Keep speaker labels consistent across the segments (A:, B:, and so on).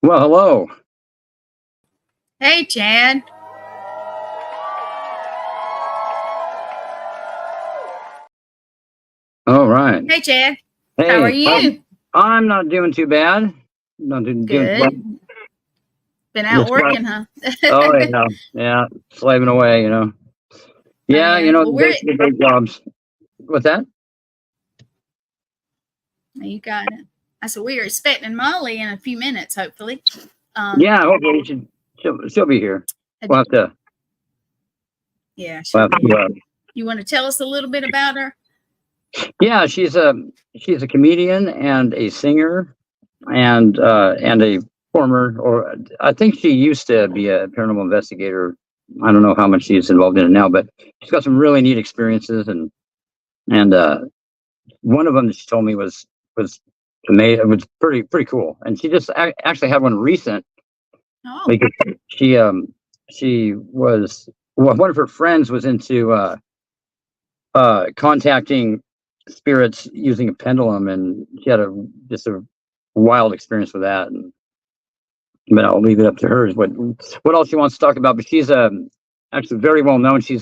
A: Well, hello.
B: Hey, Chad.
A: All right.
B: Hey, Chad.
A: Hey,
B: How are you?
A: I'm not doing too bad. Not doing
B: Good.
A: well.
B: Been out
A: Just
B: working, huh?
A: oh yeah, slaving away. Yeah,
B: yeah. Well,
A: the big jobs. What's that?
B: You got it. I said we are expecting Molly in a few minutes, hopefully.
A: Yeah, hopefully she'll be here. We'll have to.
B: Yeah,
A: We'll have to,
B: you want to tell us a little bit about her?
A: yeah, she's a comedian and a singer, and a former, or I think she used to be a paranormal investigator. I don't know how much she's involved in it now, but she's got some really neat experiences, and one of them that she told me was amazing. It was pretty cool, and she just actually had one recent.
B: Oh.
A: Because she was, well, one of her friends was into contacting spirits using a pendulum, and she had just a wild experience with that. But I'll leave it up to her what else she wants to talk about. But she's actually very well known. She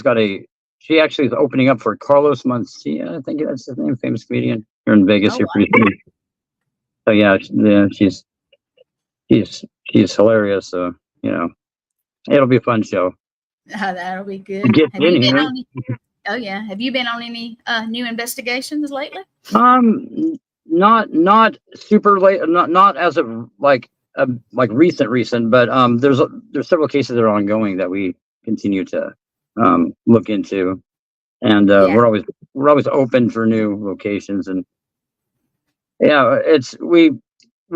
A: actually is opening up for Carlos Mencia, I think that's his name, famous comedian here in Vegas. Pretty soon. So yeah, she's hilarious. So it'll be a fun show.
B: That'll be good.
A: Get in here.
B: Oh yeah. Have you been on any new investigations lately?
A: Not super late. Not as of like recent, but there's several cases that are ongoing that we continue to look into, and we're always open for new locations, and yeah, we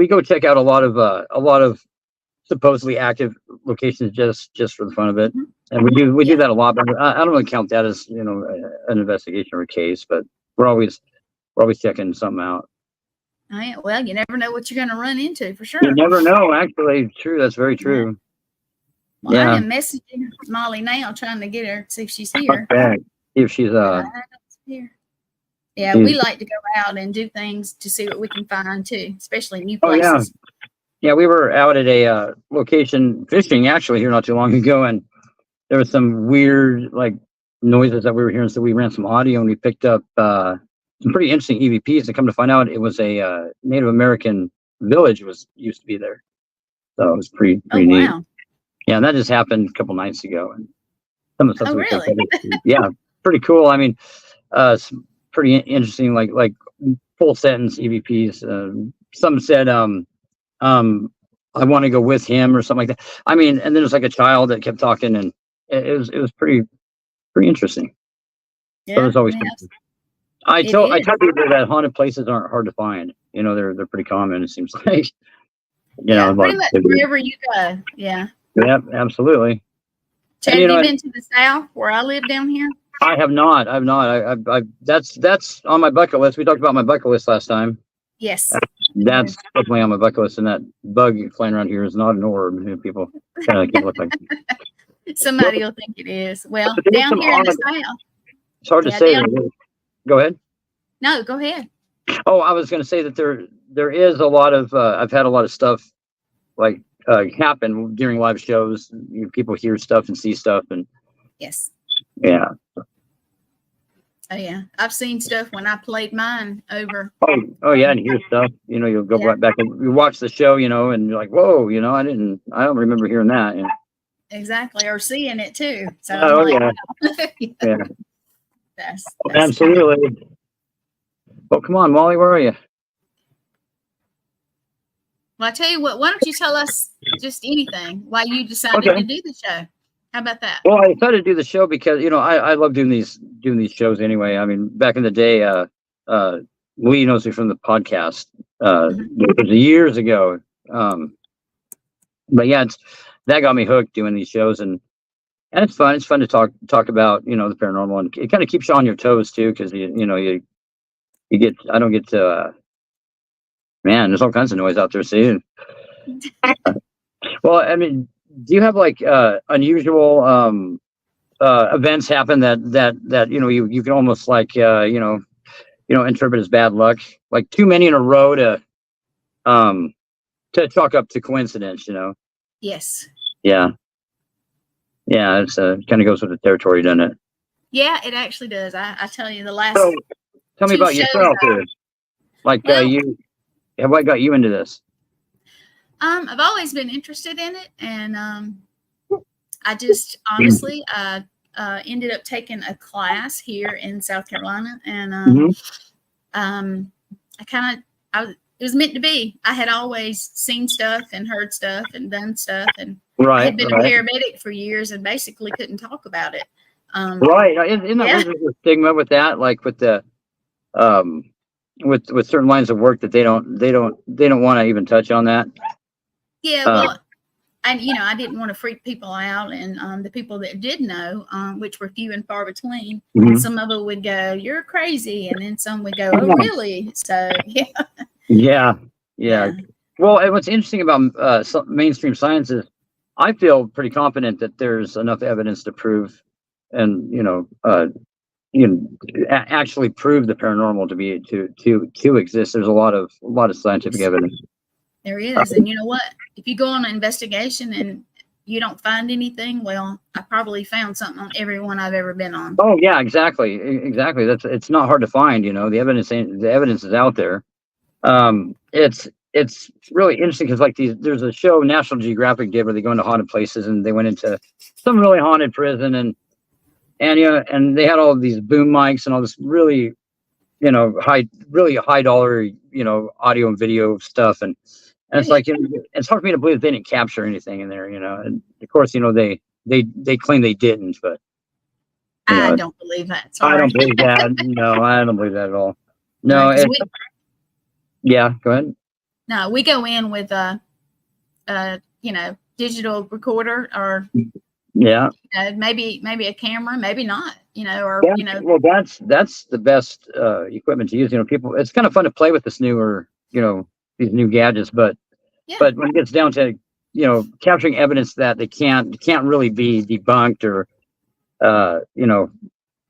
A: go check out a lot of supposedly active locations just for the fun of it, and we do that a lot. But I don't really count that as an investigation or a case, but we're always checking something out.
B: Well, you never know what you're going to run into, for sure.
A: You never know. Actually, true. That's very true.
B: Well, yeah. I am messaging Molly now, trying to get her, see if she's here.
A: Okay. See if she's
B: here. Yeah, we like to go out and do things to see what we can find too, especially new places.
A: Yeah, we were out at a location fishing actually here not too long ago, and there was some weird noises that we were hearing. So we ran some audio and we picked up some pretty interesting EVPs. And come to find out, it was a Native American village used to be there. So it was pretty neat. Wow. Yeah, and that just happened a couple nights ago, and some of the stuff yeah, pretty cool. I mean, it's pretty interesting, like full sentence EVPs. Some said I want to go with him or something like that. I mean, and then there's like a child that kept talking, and it was pretty interesting. Yeah, so it was always I tell people that haunted places aren't hard to find. They're pretty common, it seems like.
B: Pretty much wherever you go. Yeah.
A: Yep, absolutely.
B: Chad, have you been to the south where I live down here?
A: I have not. I that's on my bucket list. We talked about my bucket list last time.
B: Yes.
A: That's definitely on my bucket list, and that bug flying around here is not an orb. People kind of look like.
B: Somebody will think it is. Well, down here in the south.
A: It's hard to say. Go ahead.
B: No, go ahead.
A: Oh, I was going to say that there is a lot of I've had a lot of stuff happen during live shows. People hear stuff and see stuff, and
B: yes,
A: yeah.
B: Oh yeah, I've seen stuff when I played mine over.
A: Oh yeah, and hear stuff. You'll go right back and you watch the show, and you're like, whoa, I don't remember hearing that.
B: Exactly, or seeing it too. So
A: yeah.
B: That's
A: absolutely. Well, come on, Molly, where are you?
B: Well, I tell you what, why don't you tell us just anything why you decided to do the show? How about that?
A: Well, I decided to do the show because I love doing these shows anyway. I mean, back in the day, Lee knows me from the podcast years ago. But yeah, that got me hooked doing these shows, and it's fun. It's fun to talk about the paranormal, and it kind of keeps you on your toes too, because you get I don't get to man, there's all kinds of noise out there. See, well, I mean, do you have unusual events happen that you can almost interpret as bad luck, like too many in a row to to chalk up to coincidence,
B: Yes.
A: Yeah. Yeah, it's kind of goes with the territory, doesn't it?
B: Yeah, it actually does. I tell you, the last
A: So, tell me
B: 2
A: about
B: shows
A: yourself, dude. Like,
B: well,
A: what got you into this?
B: I've always been interested in it, and I just honestly ended up taking a class here in South Carolina, and I kind of it was meant to be. I had always seen stuff and heard stuff and done stuff, and I had been a paramedic for years and basically couldn't talk about it.
A: Right? Isn't that what there's a stigma with that? Like with the with certain lines of work that they don't want to even touch on that.
B: Yeah, well, and I didn't want to freak people out, and the people that did know, which were few and far between, and some of them would go, "You're crazy," and then some would go, "Oh, really?" So
A: yeah. Well, and what's interesting about mainstream science is, I feel pretty confident that there's enough evidence to prove, and actually prove the paranormal to be to exist. There's a lot of scientific evidence.
B: There is, and you know what? If you go on an investigation and you don't find anything, well, I probably found something on every one I've ever been on.
A: Oh yeah, exactly. It's not hard to find. The evidence is out there. It's really interesting because there's a show National Geographic did where they go into haunted places, and they went into some really haunted prison, and they had all these boom mics and all this really high dollar audio and video stuff, and it's like, it's hard for me to believe that they didn't capture anything in there, and of course they claim they didn't, but
B: I don't believe that. Sorry.
A: I don't believe that. No, I don't believe that at all. No, yeah, go ahead.
B: No, we go in with a digital recorder, or maybe a camera, maybe not, Well,
A: that's the best equipment to use. People, it's kind of fun to play with this newer, these new gadgets, but when it gets down to capturing evidence that they can't really be debunked or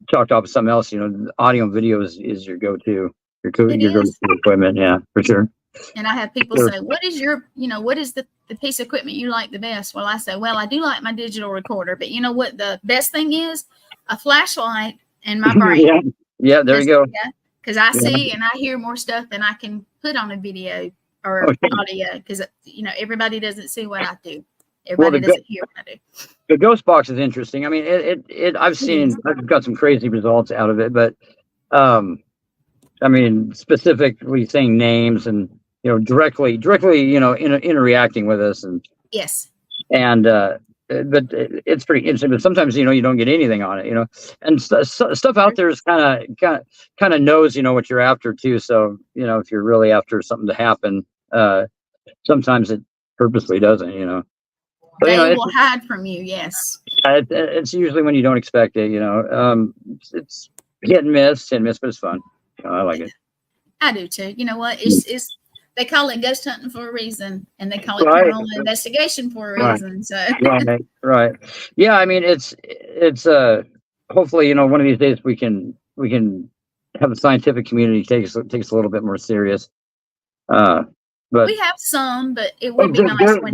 A: chalked off with something else, audio and video is your go-to equipment. Yeah, for sure.
B: And I have people say, what is the piece of equipment you like the best? Well, I say, well, I do like my digital recorder, but you know what the best thing is? A flashlight and my brain.
A: Yeah, there you go.
B: Because I see and I hear more stuff than I can put on a video or audio, because everybody doesn't see what I do. Everybody doesn't hear what I do.
A: The ghost box is interesting. I mean, I've got some crazy results out of it, but I mean, specifically saying names and directly interacting with us, and but it's pretty interesting. But sometimes you don't get anything on it, and stuff out there is kind of knows what you're after too. So if you're really after something to happen, sometimes it purposely doesn't. But,
B: they will hide from you. Yes,
A: it's usually when you don't expect it. It's hit and miss, but it's fun. I like it.
B: I do too. You know what? It's they call it ghost hunting for a reason, and they call it paranormal investigation for a reason. So
A: right. Yeah, I mean, it's hopefully one of these days we can have the scientific community takes a little bit more serious. But
B: we have some, but it would be nice when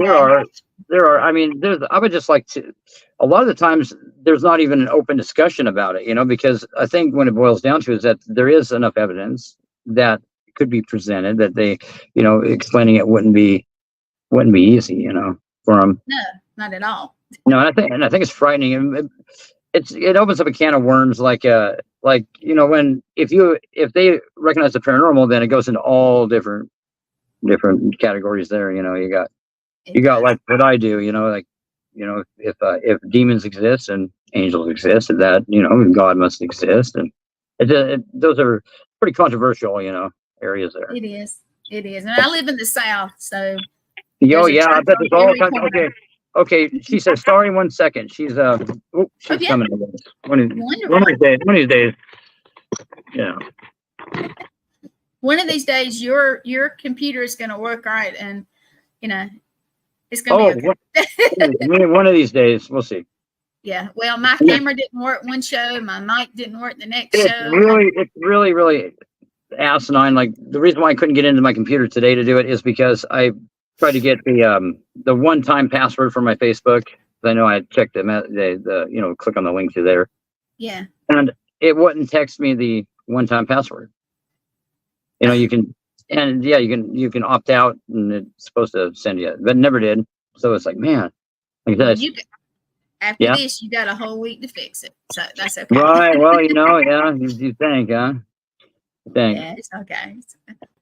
A: there are. I mean, I would just like to. A lot of the times, there's not even an open discussion about it, because I think when it boils down to is that there is enough evidence that could be presented that they, explaining it wouldn't be easy, for them.
B: No, not at all.
A: No, and I think it's frightening. It opens up a can of worms, like when if they recognize the paranormal, then it goes into all different categories there. You got like what I do, if demons exist and angels exist, that God must exist, and those are pretty controversial areas there.
B: It is, and I live in the South, so
A: I bet there's all kinds. Okay, she says sorry. 1 second, she's coming. One of these days. Yeah.
B: One of these days, your computer is going to work right, and it's going to be
A: okay. One of these days, we'll see.
B: Yeah. Well, my camera didn't work one show, my mic didn't work the next show.
A: It's really asinine. Like, the reason why I couldn't get into my computer today to do it is because I tried to get the one-time password for my Facebook. I know I checked the click on the link to there.
B: Yeah.
A: And it wouldn't text me the one-time password. You can, and yeah, you can opt out, and it's supposed to send you, but it never did. So it's like, man, like
B: Well,
A: this.
B: After this, you got a whole week to fix it. So that's okay.
A: Right. Well, yeah, you think, huh?
B: Yeah, it's okay.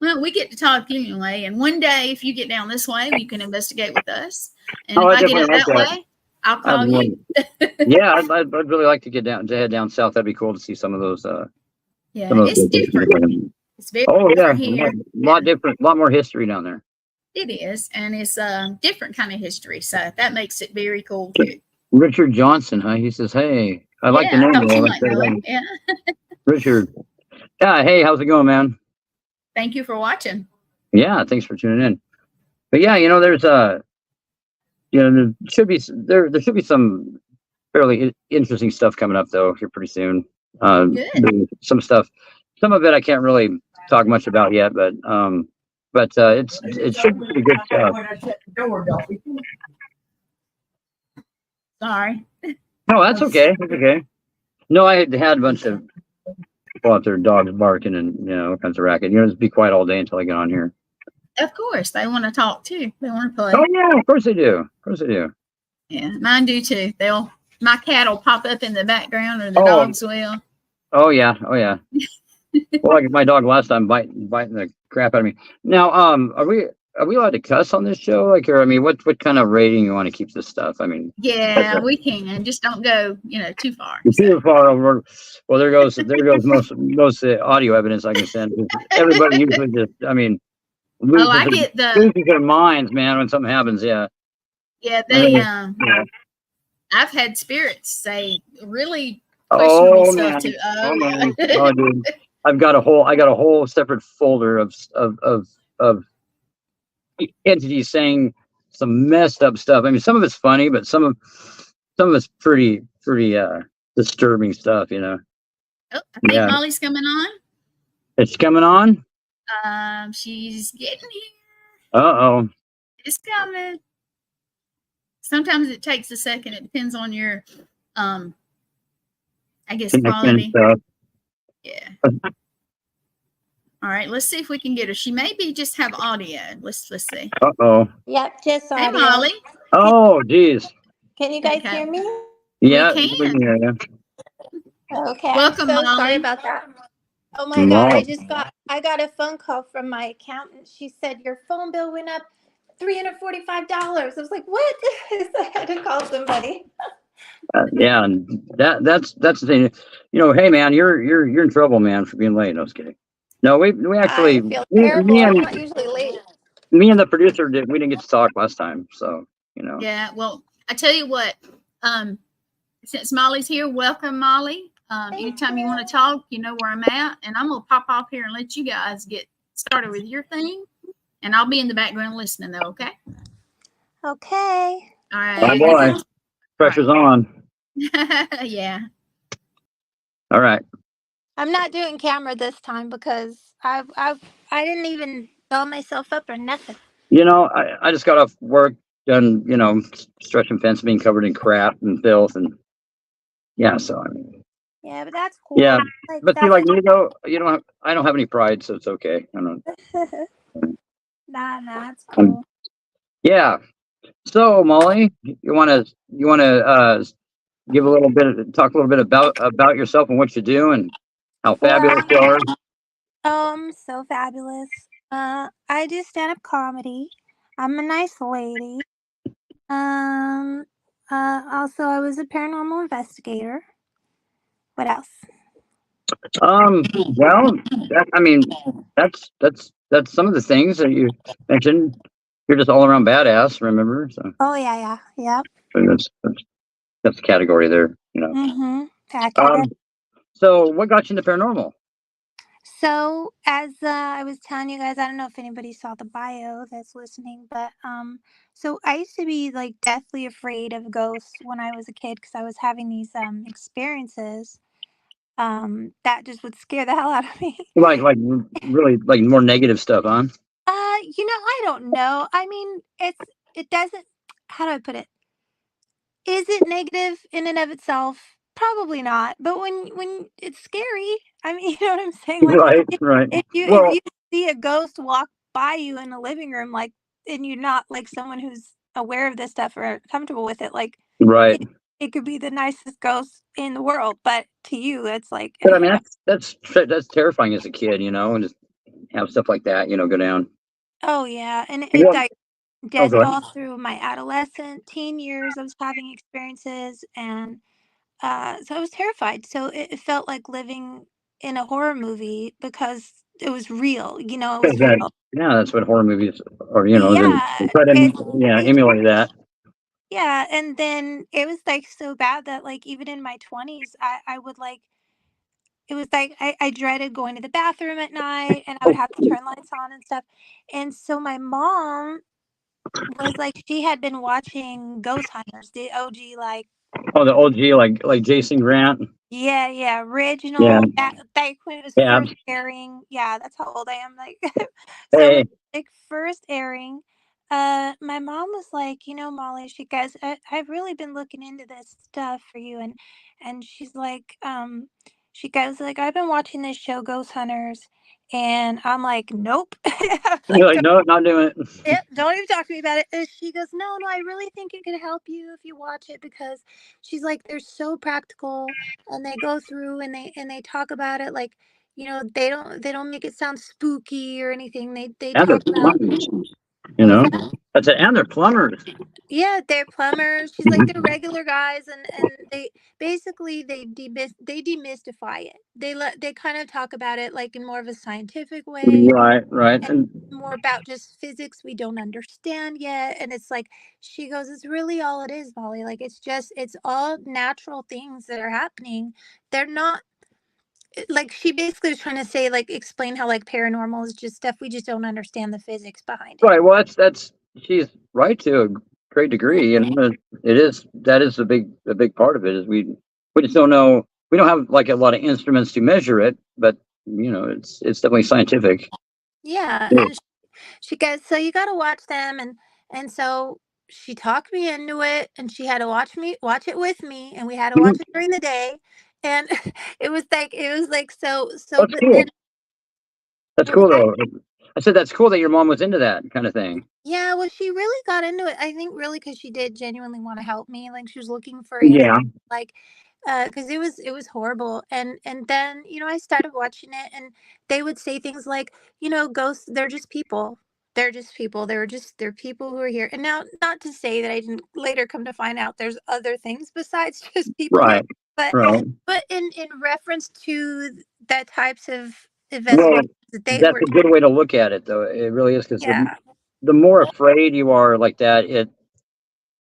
B: Well, we get to talk anyway. And one day, if you get down this way, you can investigate with us. And if I get up that way, I'll call you.
A: Yeah, I'd really like to head down south. That'd be cool to see some of those.
B: Yeah, it's different. It's very different here.
A: A lot more history down there.
B: It is, and it's a different kind of history. So that makes it very cool too.
A: Richard Johnson, huh? He says, "Hey, I like the name."
B: Yeah.
A: Richard. Yeah. Hey, how's it going, man?
B: Thank you for watching.
A: Yeah, thanks for tuning in. But yeah, there's there should be some fairly interesting stuff coming up though here pretty soon. Some stuff. Some of it I can't really talk much about yet, but it should be pretty good stuff.
B: Sorry.
A: No, that's okay. That's okay. No, I had a bunch of people out there, dogs barking and all kinds of racket. Just be quiet all day until I get on here.
B: Of course, they want to talk too. They want to play.
A: Oh yeah, of course they do. Of course they do.
B: Yeah, mine do too. My cat will pop up in the background, or the dogs will.
A: Oh yeah. Well, like my dog last time biting the crap out of me. Now, are we allowed to cuss on this show? Like, or what kind of rating you want to keep this stuff?
B: Yeah, we can. Just don't go, too far.
A: Too far over. Well, there goes most audio evidence I can send. Everybody usually just,
B: I get
A: loses their minds, man, when something happens. Yeah.
B: Yeah, they. I've had spirits say really questionable stuff too.
A: Oh, dude. I got a whole separate folder of entities saying some messed up stuff. Some of it's funny, but some of it's pretty disturbing stuff.
B: Oh, I think Molly's coming on.
A: It's coming on.
B: She's getting here.
A: Uh-oh.
B: It's coming. Sometimes it takes a second. It depends on your, I guess, quality. Yeah. All right. Let's see if we can get her. She may just have audio. Let's see.
C: Uh-oh. Yep, just audio.
B: Hey, Molly.
A: Oh, geez.
C: Can you guys hear me?
A: Yeah.
B: We can.
C: Okay.
B: Welcome,
C: I'm so
B: Molly.
C: sorry about that. Oh my God! I got a phone call from my accountant. She said your phone bill went up $345. I was like, what? I had to call somebody.
A: Yeah, and that's the thing. Hey man, you're in trouble, man, for being late. No, I was kidding. No, we actually.
C: I feel terrible. I'm not usually late.
A: Me and the producer we didn't get to talk last time, so
B: Yeah, well, I tell you what. Since Molly's here, welcome, Molly. Anytime you want to talk, you know where I'm at, and I'm gonna pop off here and let you guys get started with your thing, and I'll be in the background listening, though. Okay.
C: Okay.
B: All right.
A: Bye, boy. Pressure's on.
B: Yeah.
A: All right.
C: I'm not doing camera this time because I didn't even doll myself up or nothing.
A: I just got off work, done, stretching fence, being covered in crap and filth, and yeah. So
C: Yeah, but that's cool.
A: Yeah, but see, like me though, I don't have any pride, so it's okay. I don't.
C: Nah, it's cool.
A: Yeah. So Molly, you want to give talk a little bit about yourself and what you do and how fabulous you are.
C: So fabulous. I do stand-up comedy. I'm a nice lady. Also, I was a paranormal investigator. What else?
A: Well, that's some of the things that you mentioned. You're just all around badass, remember? So.
C: Oh yeah.
A: That's the category there,
C: Mm-hmm.
A: So what got you into paranormal?
C: So as I was telling you guys, I don't know if anybody saw the bio that's listening, but so I used to be like deathly afraid of ghosts when I was a kid because I was having these experiences that just would scare the hell out of me.
A: Like really like more negative stuff, huh?
C: I don't know. I mean, it doesn't. How do I put it? Is it negative in and of itself? Probably not. But when it's scary, I mean, you know what I'm saying? Like
A: Right, right.
C: if
A: Well,
C: you see a ghost walk by you in the living room, like, and you're not like someone who's aware of this stuff or comfortable with it, like
A: right.
C: it it could be the nicest ghost in the world, but to you, it's like,
A: But I mean, that's terrifying as a kid, and just have stuff like that, go down.
C: oh yeah, and it
A: Well,
C: like
A: oh,
C: just
A: go ahead.
C: all through my adolescent teen years, I was having experiences, and so I was terrified. So it felt like living in a horror movie because it was real. It was real.
A: Yeah, that's what horror movies are, they
C: Yeah,
A: try to, yeah,
C: it
A: emulate that.
C: yeah, and then it was like so bad that like even in my 20s, I would like it was like I dreaded going to the bathroom at night and I would have to turn lights on and stuff. And so my mom was like she had been watching Ghost Hunters, the OG like
A: Oh, the OG, like Jason Grant.
C: yeah,
A: Yeah,
C: original, that like, when it was
A: yeah.
C: first airing, yeah, that's how old I am, like, so when
A: Hey,
C: it was, like, first airing, my mom was like, "Molly," she goes, I've really been looking into this stuff for you," and she's like, she goes, like, "I've been watching this show, Ghost Hunters," and I'm like, "Nope." I'm
A: you're
C: like,
A: like, no, not doing it.
C: Yep, don't even talk to me about it. And she goes, "No, no, I really think it could help you if you watch it because," she's like, "they're so practical and they go through and they talk about it like, they don't make it sound spooky or anything. They
A: And they're
C: talk about
A: plumbers, you
C: what was
A: know.
C: that?
A: That's it. And they're plumbers.
C: Yeah, they're plumbers." She's like, "They're
A: Mhm.
C: regular guys and they basically they demystify it. They kind of talk about it like in more of a scientific way
A: Right, right.
C: and
A: And
C: more about just physics we don't understand yet." And it's like, she goes, "It's really all it is, Molly. Like it's all natural things that are happening. They're not like," she basically was trying to say, like, explain how like paranormal is just stuff we just don't understand the physics behind it.
A: right, well, that's she's right to a great degree, and that is the big part of it is we just don't know. We don't have like a lot of instruments to measure it, but it's definitely scientific.
C: Yeah,
A: Yeah.
C: and she goes, "So you got to watch them," and so she talked me into it, and she had to watch it with me, and we had to
A: Mhm.
C: watch it during the day, and it was like so.
A: That's
C: But
A: cool.
C: then
A: That's
C: what was
A: cool
C: that?
A: though. I said that's cool that your mom was into that kind of thing.
C: Yeah, well, she really got into it. I think really because she did genuinely want to help me. Like she was looking for answers,
A: Yeah.
C: like, because it was horrible. And then I started watching it, and they would say things like, ghosts, they're just people. They're just people. They're people who are here. And now, not to say that I didn't later come to find out there's other things besides just people here,
A: Right.
C: but
A: Right.
C: in reference to the types of
A: Well,
C: investigations that they
A: that's
C: were,
A: a good way to look at it, though. It really is because
C: yeah,
A: the more afraid you are like that,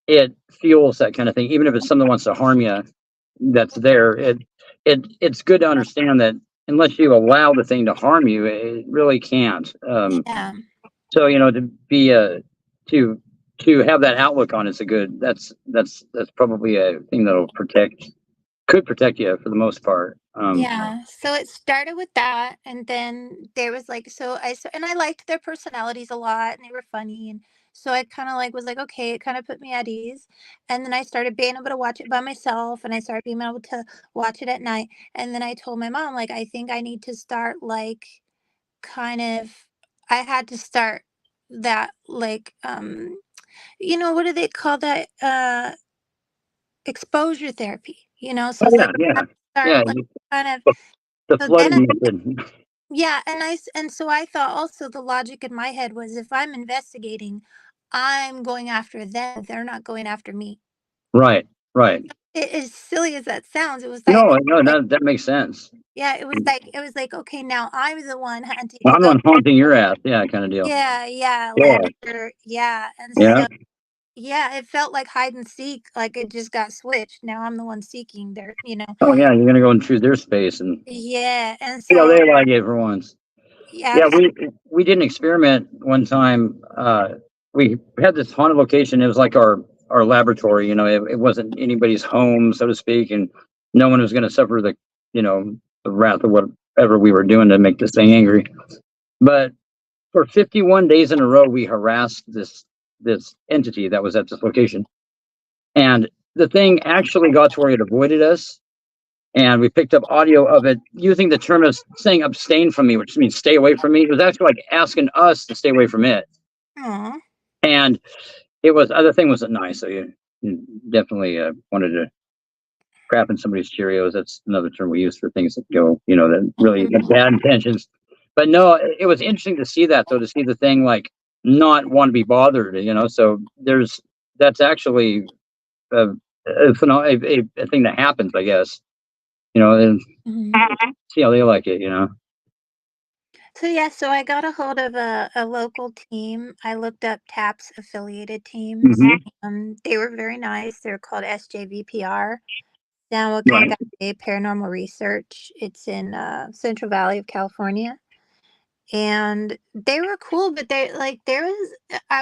A: it fuels that kind of thing. Even if it's someone wants to harm you, that's there. It's good to understand that unless you allow the thing to harm you, it really can't.
C: yeah.
A: So to be to to have that outlook on it's a good. That's probably a thing that'll could protect you for the most part.
C: Yeah, so it started with that, and then there was like, and I liked their personalities a lot, and they were funny, and so I kind of like was like, okay, it kind of put me at ease, and then I started being able to watch it by myself, and I started being able to watch it at night, and then I told my mom like, I think I need to start like kind of, I had to start that like, what do they call that? Exposure therapy, so
A: Oh
C: it's
A: yeah,
C: like I
A: yeah,
C: have to start
A: yeah.
C: like kind of.
A: The
C: So
A: flooded
C: then
A: method.
C: yeah, and so I thought also the logic in my head was if I'm investigating, I'm going after them. They're not going after me.
A: Right, right.
C: As silly as that sounds, it was
A: No, no,
C: like
A: that makes sense.
C: yeah, it was like okay, now I'm the one hunting the
A: I'm the
C: ghost.
A: one haunting your ass. Yeah, kind of deal.
C: Yeah, yeah,
A: Yeah,
C: yeah, and
A: yeah.
C: so yeah, it felt like hide and seek, like it just got switched. Now I'm the one seeking their.
A: Oh yeah, you're gonna go and choose their space and
C: Yeah, and
A: see how
C: so
A: they like it for once.
C: yeah,
A: Yeah, we did an experiment one time. We had this haunted location. It was like our laboratory. It wasn't anybody's home, so to speak, and no one was going to suffer the wrath of whatever we were doing to make this thing angry. But for 51 days in a row, we harassed this entity that was at this location, and the thing actually got to where it avoided us, and we picked up audio of it using the term of saying "abstain from me," which means stay away from me. It was actually like asking us to stay away from it,
C: Aw.
A: and it was other thing wasn't nice. So you definitely wanted to crap in somebody's Cheerios. That's another term we use for things that go, that really have bad intentions. But no, it was interesting to see that though, to see the thing like not want to be bothered, So that's actually a, a thing that happens, I guess, and see how they like it,
C: So yeah, so I got a hold of a local team. I looked up TAPS affiliated teams. They were very nice. They're called SJVPR, San Joaquin
A: Right.
C: Valley Paranormal Research. It's in Central Valley of California. And they were cool, but I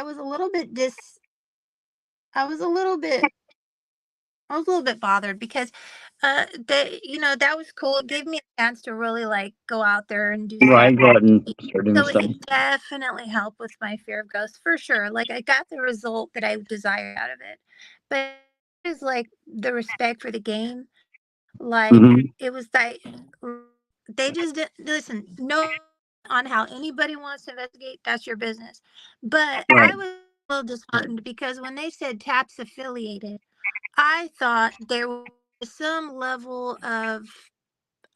C: was a little bit I was a little bit bothered because that was cool. It gave me a chance to really like go out there and do
A: Right.
C: stuff.
A: Go out and start doing
C: So
A: stuff.
C: it definitely helped with my fear of ghosts for sure. Like I got the result that I desired out of it. But it was like the respect for the game. Like it was like they just didn't listen, no on how anybody wants to investigate, that's your business. But
A: Right.
C: I was a little disheartened because when they said TAPS affiliated, I thought there was some level of,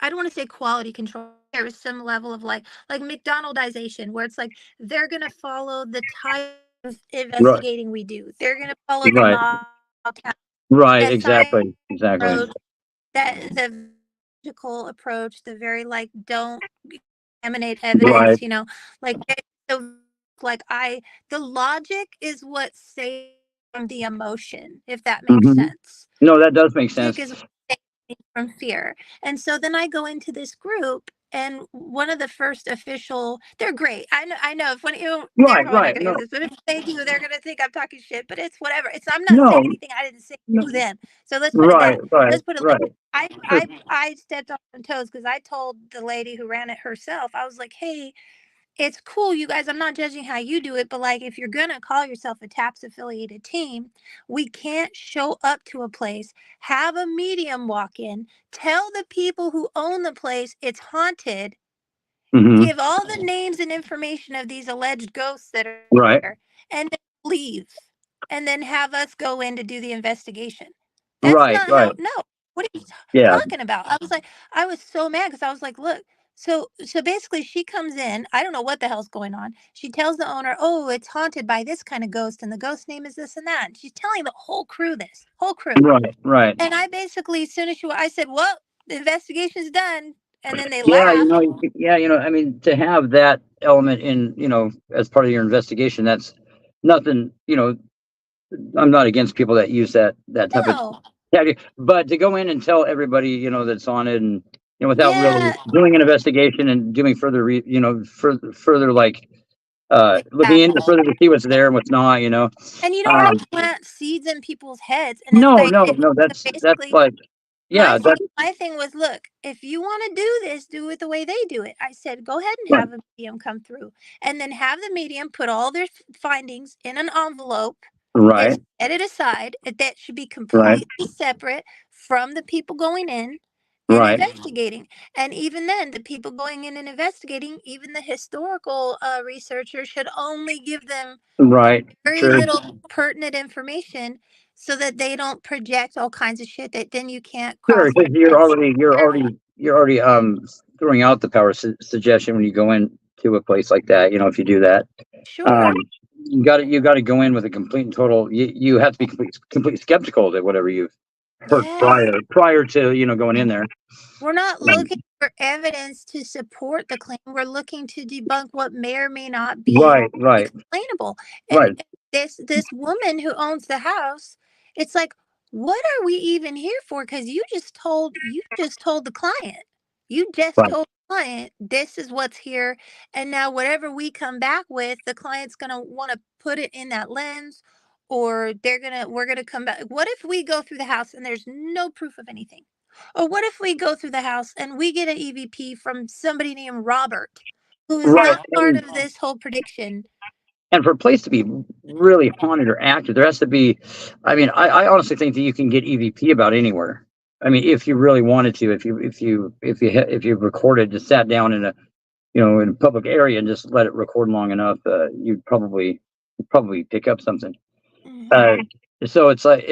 C: I don't want to say quality control. There was some level of like McDonaldization, where it's like they're gonna follow the type of investigating we do. They're gonna follow the model,
A: Right.
C: the
A: Exactly.
C: approach, that the logical approach, the very like don't emanate evidence, like so like the logic is what saves from the emotion, if that makes sense.
A: No, that does make sense.
C: Logic is what saves me from fear. And so then I go into this group, and one of the first official, they're great. I know if when you they're probably not gonna hear this, but if they do, they're gonna think I'm talking shit. But it's whatever. I'm not saying anything I didn't say to them. So let's put it that. Let's put it like I stepped on some toes because I told the lady who ran it herself. I was like, hey, it's cool, you guys. I'm not judging how you do it, but like if you're gonna call yourself a TAPS affiliated team, we can't show up to a place, have a medium walk in, tell the people who own the place it's haunted, give all the names and information of these alleged ghosts that are there, and then leave, and then have us go in to do the investigation. That's not how. No, what are you talking about? I was so mad because I was like, look. So basically, she comes in. I don't know what the hell's going on. She tells the owner, "Oh, it's haunted by this kind of ghost, and the ghost name is this and that." And she's telling the whole crew this, whole crew.
A: Right.
C: And I basically, as soon as I said, "Well, the investigation's done," and then they
A: Yeah,
C: laughed.
A: I mean, to have that element in, as part of your investigation, that's nothing, I'm not against people that use that type of
C: No.
A: tactic, but to go in and tell everybody, that's on it, and without really
C: Yeah.
A: doing an investigation and doing further, further like looking into further to see what's there and what's not,
C: And you don't want to plant seeds in people's heads. And
A: No,
C: it's like,
A: no, that's
C: basically,
A: like, yeah,
C: my thing was, look, if you want to do this, do it the way they do it. I said, go ahead and
A: right,
C: have a medium come through, and then have the medium put all their findings in an envelope
A: right,
C: and set it aside. That should be
A: right,
C: completely separate from the people going in and
A: right,
C: investigating. And even then, the people going in and investigating, even the historical researchers should only give them
A: right,
C: very
A: sure.
C: little pertinent information so that they don't project all kinds of shit that then you can't
A: Sure,
C: cross
A: because
C: reference.
A: you're already throwing out the power suggestion when you go into a place like that. If you do that,
C: Sure.
A: you got to go in with a complete and total. You have to be completely skeptical of whatever you've heard
C: Yes.
A: prior to going in there.
C: We're not looking for evidence to support the claim. We're looking to debunk what may or may not be
A: Right,
C: explainable.
A: right,
C: And this woman who owns the house, it's like, what are we even here for? Because you just told the client. You just
A: right,
C: told the client this is what's here. And now whatever we come back with, the client's gonna want to put it in that lens, or we're gonna come back. What if we go through the house and there's no proof of anything? Or what if we go through the house and we get an EVP from somebody named Robert, who is
A: Right.
C: not part of this whole prediction.
A: And for a place to be really haunted or active, there has to be. I mean, I honestly think that you can get EVP about anywhere. I mean, if you really wanted to, if you recorded, just sat down in a in a public area and just let it record long enough, you'd probably pick up something. Uh, so it's like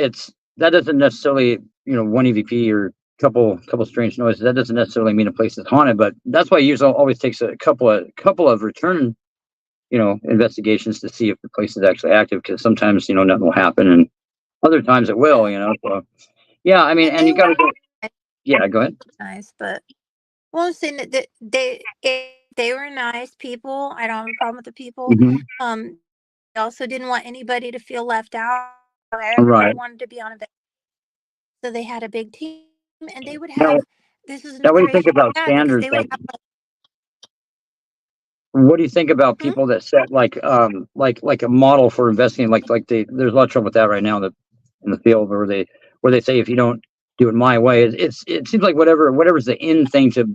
A: that doesn't necessarily one EVP or couple strange noises. That doesn't necessarily mean a place is haunted, but that's why it usually always takes a couple of return investigations to see if the place is actually active, because sometimes nothing will happen and other times it will. So yeah, I mean, and you got to go. Yeah, go ahead.
C: Nice, but well, I'm saying that they were nice people. I don't have a problem with the people. They also didn't want anybody to feel left out. Everybody
A: Right.
C: wanted to be on a vacation, so they had a big team, and they would
A: Now,
C: have. This is
A: now what do
C: another
A: you think
C: issue
A: about
C: I had, because
A: standards?
C: they would have.
A: What do you think about people that set like a model for investigating, there's a lot of trouble with that right now in the field, where they say, if you don't do it my way, it seems like whatever's the in thing to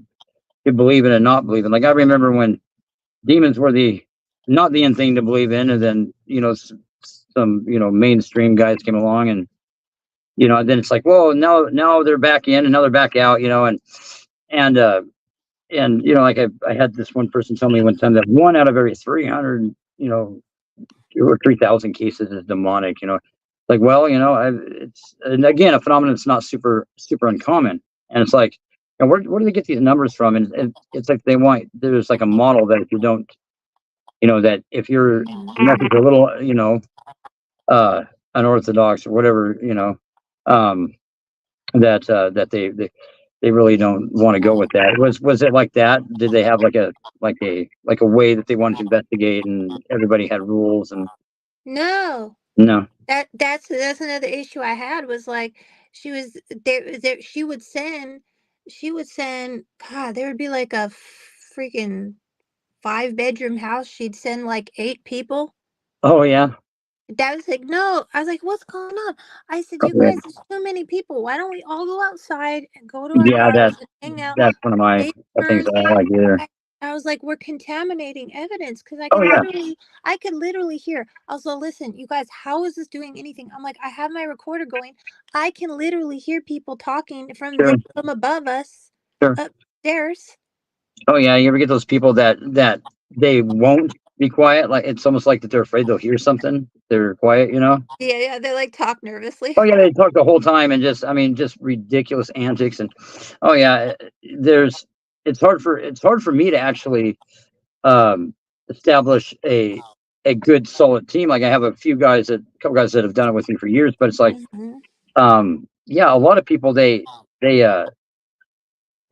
A: believe in and not believe in. Like, I remember when demons were not the in thing to believe in, and then some mainstream guys came along, and then it's like, well, now they're back in and now they're back out, and like I had this one person tell me one time that 1 out of every 300 or 3,000 cases is demonic. Like, well, it's, and again, a phenomenon that's not super uncommon. And it's like, and where do they get these numbers from? And it's like there's like a model that if you don't, that if your message a little unorthodox or whatever, that they really don't want to go with that. Was it like that? Did they have like a way that they wanted to investigate, and everybody had rules? And
C: No,
A: no.
C: That's another issue I had, was like, she was there she would send, God, there would be like a freaking 5-bedroom house. She'd send like 8 people.
A: Oh yeah.
C: Dad was like, no. I was like, what's going on? I said, you
A: Okay.
C: guys, there's too many people. Why don't we all go outside and go to our
A: Yeah,
C: cars and hang out?
A: that's one of my things that I don't like either.
C: I was like, we're contaminating evidence, because
A: Oh yeah.
C: I could literally hear. I was like, listen, you guys, how is this doing anything? I'm like, I have my recorder going. I can literally hear people talking from
A: Sure.
C: from above us,
A: Sure.
C: upstairs.
A: Oh yeah, you ever get those people that they won't be quiet? Like, it's almost like that they're afraid they'll hear something. They're quiet,
C: Yeah, they like talk nervously.
A: Oh yeah, they talk the whole time and just ridiculous antics. And oh yeah, it's hard for me to actually establish a good solid team. Like, I have a couple guys that have done it with me for years, but it's like yeah, a lot of people they want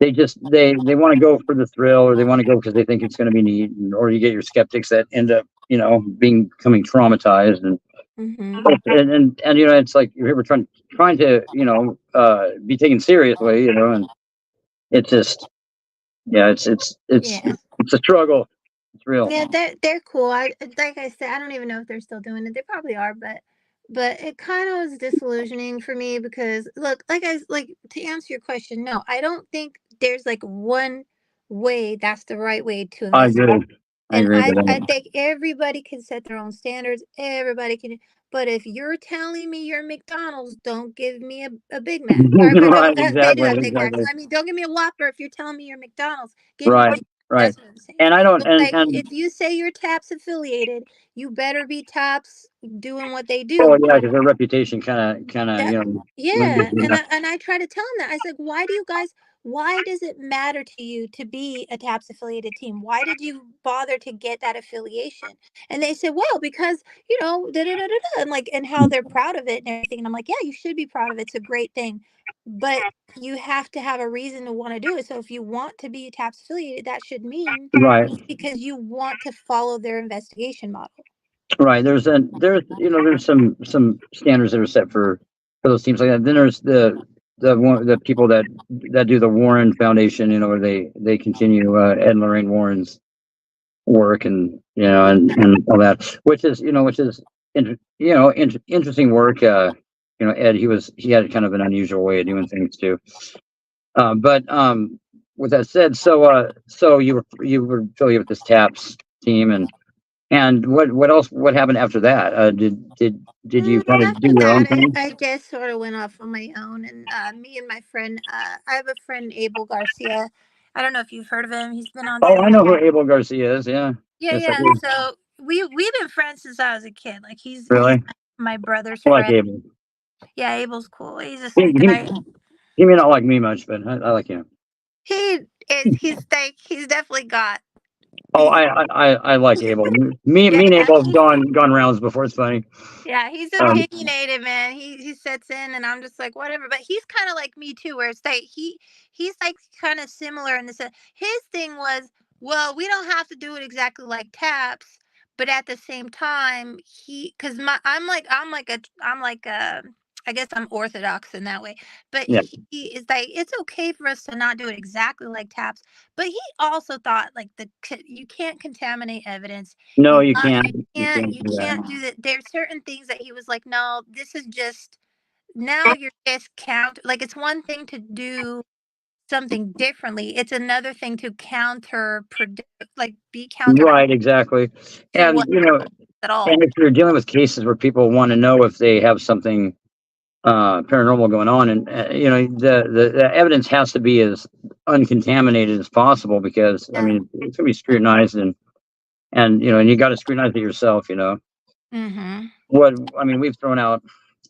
A: to go for the thrill, or they want to go because they think it's going to be neat, or you get your skeptics that end up becoming traumatized, and it's like you're trying to be taken seriously, and it's just it's a struggle. It's real.
C: Yeah, they're cool. Like I said, I don't even know if they're still doing it. They probably are, but it kind of was disillusioning for me, because look, to answer your question, no, I don't think there's like one way that's the right way to investigate.
A: I agree with
C: I
A: that.
C: think everybody can set their own standards. Everybody can. But if you're telling me you're McDonald's, don't give me a Big Mac.
A: Right,
C: They do have Big Macs.
A: exactly.
C: I mean, don't give me a Whopper if you're telling me you're McDonald's. Give me
A: Right.
C: That's what I'm saying.
A: And I don't,
C: But like,
A: and
C: if you say you're TAPS affiliated, you better be TAPS doing what they
A: oh
C: do.
A: yeah, because their reputation kind of
C: Yeah, and I try to tell them that. I said, why does it matter to you to be a TAPS affiliated team? Why did you bother to get that affiliation? And they said, well, because da da da da da, and how they're proud of it and everything. And I'm like, yeah, you should be proud of it. It's a great thing, but you have to have a reason to want to do it. So if you want to be TAPS affiliated, that should mean
A: right.
C: because you want to follow their investigation model.
A: Right. There's some standards that are set for those teams like that. Then there's the people that do the Warren Foundation, where they continue Ed and Lorraine Warren's work, and and all that, which is interesting work. Ed, he had kind of an unusual way of doing things too. But with that said, so you were affiliated with this TAPS team, and what else? What happened after that? Did you kind of do
C: After
A: your own
C: that,
A: thing?
C: I just sort of went off on my own, and me and my friend, I have a friend, Abel Garcia. I don't know if you've heard of him. He's been on
A: Oh,
C: some.
A: I know who Abel Garcia is. Yeah.
C: Yeah,
A: Yes, I
C: yeah.
A: do.
C: So we've been friends since I was a kid. Like he's
A: Really?
C: my brother's
A: I like
C: friend.
A: Abel.
C: Yeah, Abel's cool. He's a
A: He,
C: sweet
A: he,
C: guy.
A: he may not like me much, but I like him.
C: He's definitely got.
A: Oh,
C: He's
A: I like Abel. Me
C: yeah,
A: me and
C: yeah.
A: Abel have gone rounds before. It's funny.
C: Yeah, he's
A: Um,
C: opinionated, man. He sets in, and I'm just like whatever. But he's kind of like me too, where it's like he's like kind of similar in the sense. His thing was, well, we don't have to do it exactly like Taps, but at the same time, because I'm like a. I guess I'm orthodox in that way, but
A: yeah.
C: he is like it's okay for us to not do it exactly like Taps. But he also thought like you can't contaminate evidence.
A: No,
C: You
A: you
C: got
A: can't. You can't
C: you
A: do that.
C: can't do that. There's certain things that he was like, no, this is just now you're just count. Like it's one thing to do something differently. It's another thing to like be counter
A: Right, exactly.
C: to
A: And
C: what at all.
A: and if you're dealing with cases where people want to know if they have something paranormal going on, and the evidence has to be as uncontaminated as possible, because I
C: Yeah.
A: mean it's gonna be scrutinized, and you got to scrutinize it yourself.
C: Mm-hmm.
A: What I mean, we've thrown out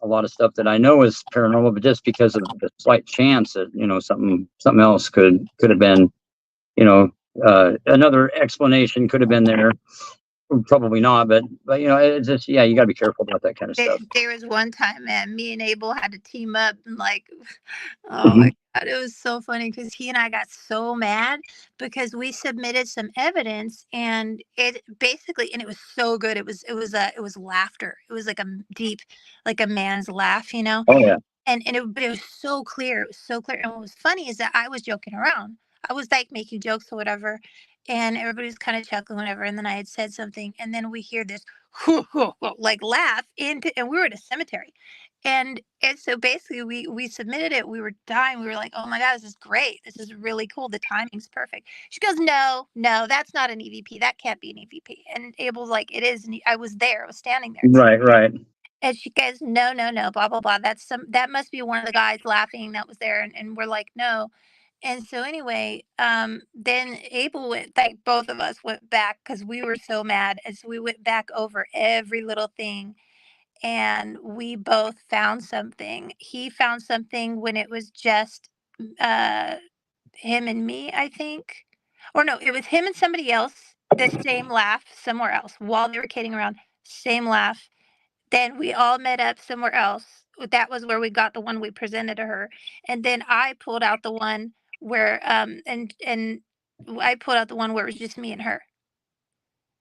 A: a lot of stuff that I know is paranormal, but just because of the slight chance that something else could have been, another explanation could have been there. Probably not, but it's just, yeah, you got to be careful about that kind of stuff.
C: There was one time, man, me and Abel had to team up and like, oh
A: Mhm.
C: my God, it was so funny because he and I got so mad because we submitted some evidence and it basically, and it was so good. It was laughter. It was like a deep, like a man's laugh, you know?
A: Oh yeah.
C: But it was so clear. It was so clear. And what was funny is that I was joking around. I was like making jokes or whatever. And everybody was kind of chuckling, whatever. And then I had said something. And then we hear this like laugh and we were at a cemetery. And so basically we submitted it. We were dying. We were like, oh my God, this is great. This is really cool. The timing's perfect. She goes, no, that's not an EVP. That can't be an EVP. And Abel's like, it is. And I was there. I was standing there.
A: Right.
C: And she goes, no, blah, blah, blah. That must be one of the guys laughing that was there. And we're like, no. And so anyway, then Abel went, like both of us went back because we were so mad. And so we went back over every little thing and we both found something. He found something when it was just uh, him and me, I think. Or no, it was him and somebody else, the same laugh somewhere else while they were kidding around, same laugh. Then we all met up somewhere else. That was where we got the one we presented to her. And then I pulled out the one where and I pulled out the one where it was just me and her.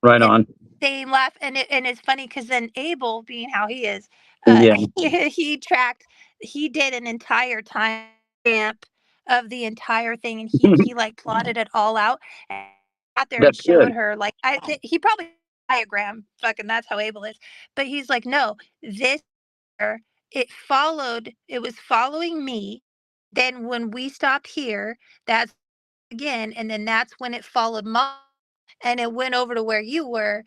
A: Right
C: And
A: on.
C: same laugh. And it's funny because then Abel, being how he is,
A: Yeah.
C: he did an entire time stamp of the entire thing and he like plotted it all out and out there and
A: That's
C: showed
A: good.
C: her like he probably diagram fucking that's how Abel is. But he's like, no, this it was following me. Then when we stopped here, that's again, and then that's when it followed mom and it went over to where you were.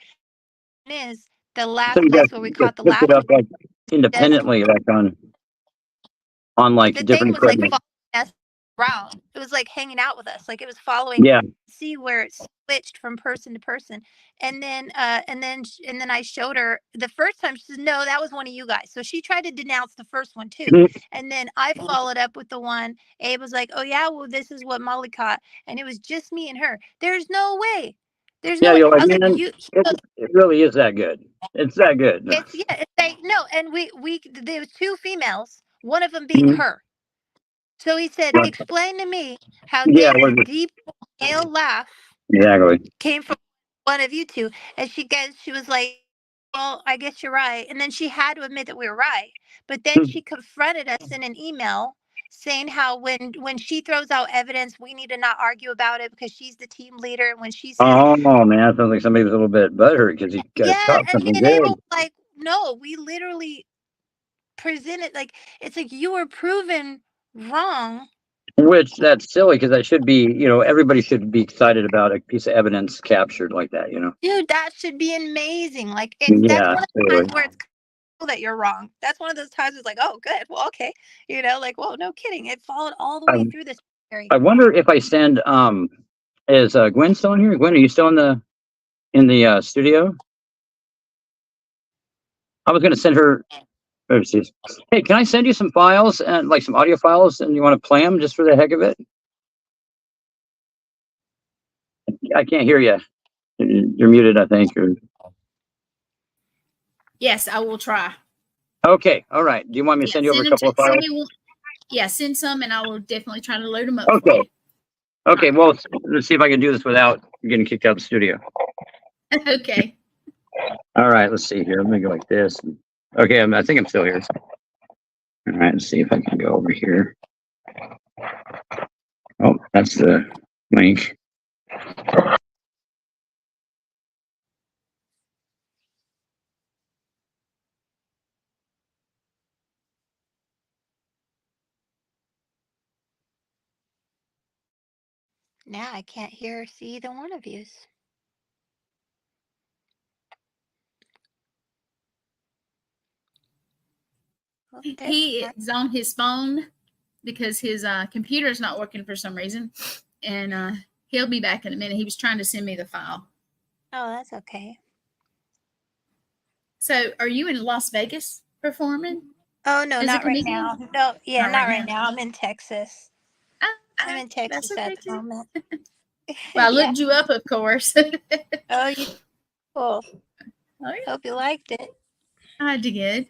C: And is the
A: So
C: last
A: you
C: place where we
A: guys
C: caught the
A: picked it
C: laugh
A: up
C: was
A: like
C: just
A: independently, like on like
C: the thing
A: different
C: was like
A: equipment.
C: following us around. It was like hanging out with us. Like it was following
A: Yeah.
C: see where it switched from person to person. And then I showed her the first time. She says, no, that was one of you guys. So she tried to denounce the first one too. And then I followed up with the one. Abe was like, oh yeah, well, this is what Molly caught. And it was just me and her. There's no way. There's
A: Yeah,
C: no way.
A: you're
C: I
A: like,
C: was like,
A: man, it really is that good. It's that good.
C: it's like no, and we there was two females, one of them being
A: Mhm.
C: her. So he said, explain to me how
A: Yeah,
C: this deep male laugh
A: exactly.
C: came from one of you two. And she was like, well, I guess you're right. And then she had to admit that we were right. But then she confronted us in an email saying how when she throws out evidence, we need to not argue about it because she's the team leader. And when she says,
A: Oh man, it sounds like somebody was a little bit butthurt because you guys
C: yeah,
A: caught
C: and me
A: something
C: and Abel
A: good.
C: were like, no, we literally presented like it's like you were proven wrong
A: Which that's silly because that should be, everybody should be excited about a piece of evidence captured like that,
C: Dude, that should be amazing. Like that's
A: Yeah,
C: one of the
A: totally.
C: times where it's cool that you're wrong. That's one of those times it's like, oh, good. Well, okay. Like, well, no kidding. It followed all the
A: I,
C: way through this story.
A: I wonder if I send is Gwen still in here? Gwen, are you still in the studio? I was gonna send her. Oh, geez. Hey, can I send you some files and like some audio files, and you want to play them just for the heck of it? I can't hear you. You're muted, I think.
B: Yes, I will try.
A: Okay, all right. Do you want me to send you over a couple of files?
B: Send some, and I will definitely try to load them up for
A: Okay.
B: you.
A: Okay, well, let's see if I can do this without getting kicked out of the studio.
B: Okay.
A: All right, let's see here. Let me go like this. Okay, I think I'm still here. All right, let's see if I can go over here. Oh, that's the link.
C: Now I can't hear or see either one of you. Oh,
B: He is on his phone because his computer is not working for some reason, and he'll be back in a minute. He was trying to send me the file.
C: Oh, that's okay.
B: So, are you in Las Vegas performing?
C: Oh no, not right now. No, yeah, not right now. I'm in Texas. I'm in Texas at the moment.
B: Well, I looked you up, of course.
C: Oh, you cool.
B: Oh, yeah.
C: Hope you liked it.
B: I did.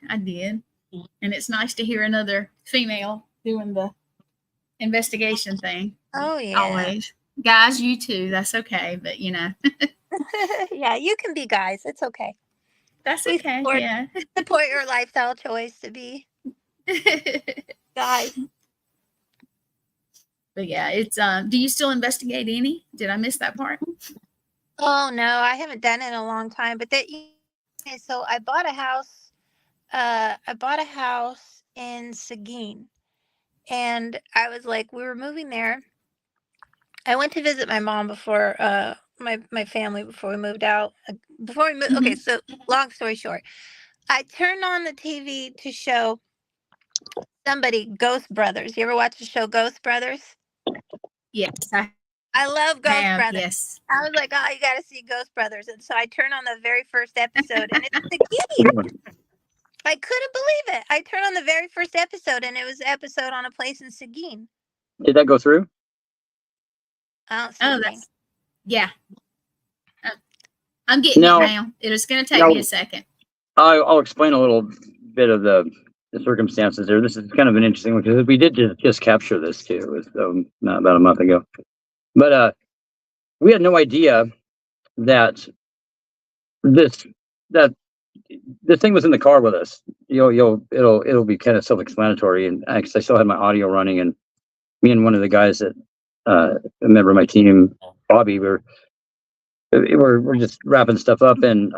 B: And it's nice to hear another female doing the investigation thing.
C: Oh yeah.
B: Always. Guys, you too. That's okay, but
C: Yeah, you can be guys. It's okay.
B: That's okay. Yeah.
C: Support your lifestyle choice to be guys.
B: But yeah, it's do you still investigate any? Did I miss that part?
C: Oh no, I haven't done it in a long time. But so I bought a house. I bought a house in Seguin, and I was like, we were moving there. I went to visit my mom before my family before we moved out. Before we moved, okay. So long story short, I turned on the TV to show somebody Ghost Brothers. You ever watch the show Ghost Brothers?
B: Yes,
C: I love Ghost Brothers.
B: Yes.
C: I was like, oh, you got to see Ghost Brothers. And so I turned on the very first episode, and it's Seguin. I couldn't believe it. I turned on the very first episode, and it was an episode on a place in Seguin.
A: Did that go through?
C: I don't see anything.
B: Yeah. I'm getting it now. It's going to take me a second.
A: I'll explain a little bit of the circumstances there. This is kind of an interesting one because we did just capture this too. It was about a month ago, but we had no idea that this thing was in the car with us. It'll be kind of self-explanatory. And I still had my audio running, and me and one of the guys that a member of my team, Bobby, we're just wrapping stuff up, and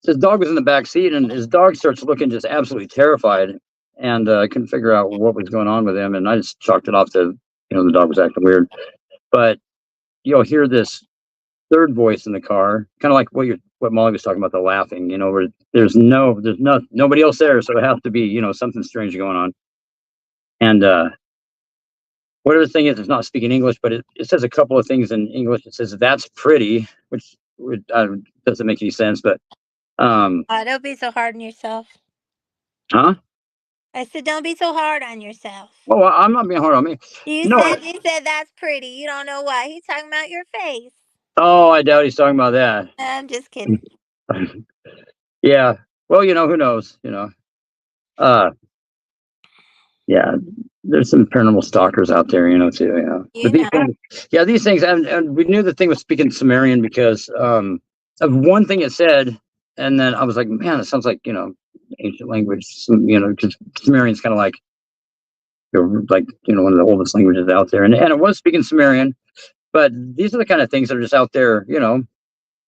A: his dog was in the back seat, and his dog starts looking just absolutely terrified, and I couldn't figure out what was going on with him, and I just chalked it off to the dog was acting weird. But you'll hear this third voice in the car, kind of like what Molly was talking about, the laughing, where there's nobody else there, so it has to be something strange going on. And whatever the thing is, it's not speaking English, but it says a couple of things in English. It says "that's pretty," which doesn't make any sense, but
C: don't be so hard on yourself.
A: Huh?
C: I said, don't be so hard on yourself.
A: Well, I'm not being hard on me.
C: You said that's pretty. You don't know why. He's talking about your face.
A: Oh, I doubt he's talking about that.
C: I'm just kidding.
A: Yeah. Well, who knows? Yeah. There's some paranormal stalkers out there, too. But these things, and we knew the thing was speaking Sumerian because of one thing it said, and then I was like, man, it sounds like ancient language. Because Sumerian's kind of like one of the oldest languages out there, and it was speaking Sumerian. But these are the kind of things that are just out there,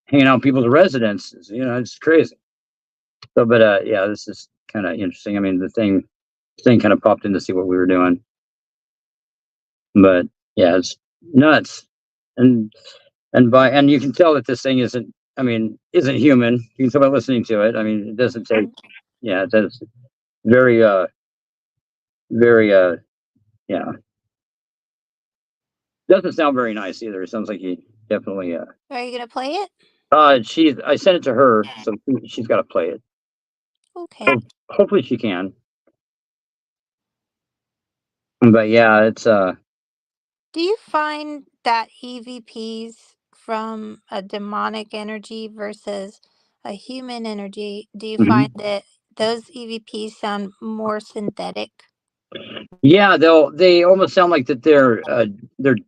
A: hanging out in people's residences. It's crazy. So, but yeah, this is kind of interesting. I mean, the thing kind of popped in to see what we were doing. But yeah, it's nuts. And and you can tell that this thing isn't human. You can tell by listening to it. I mean, it doesn't take. Yeah, it does very very yeah. Doesn't sound very nice either. It sounds like he definitely
C: Are you gonna play it?
A: I sent it to her, so she's got to play it.
C: Okay.
A: So hopefully she can. But yeah, it's
C: Do you find that EVPs from a demonic energy versus a human energy, do you find
A: mhm.
C: that those EVPs sound more synthetic?
A: Yeah, they almost sound like that they're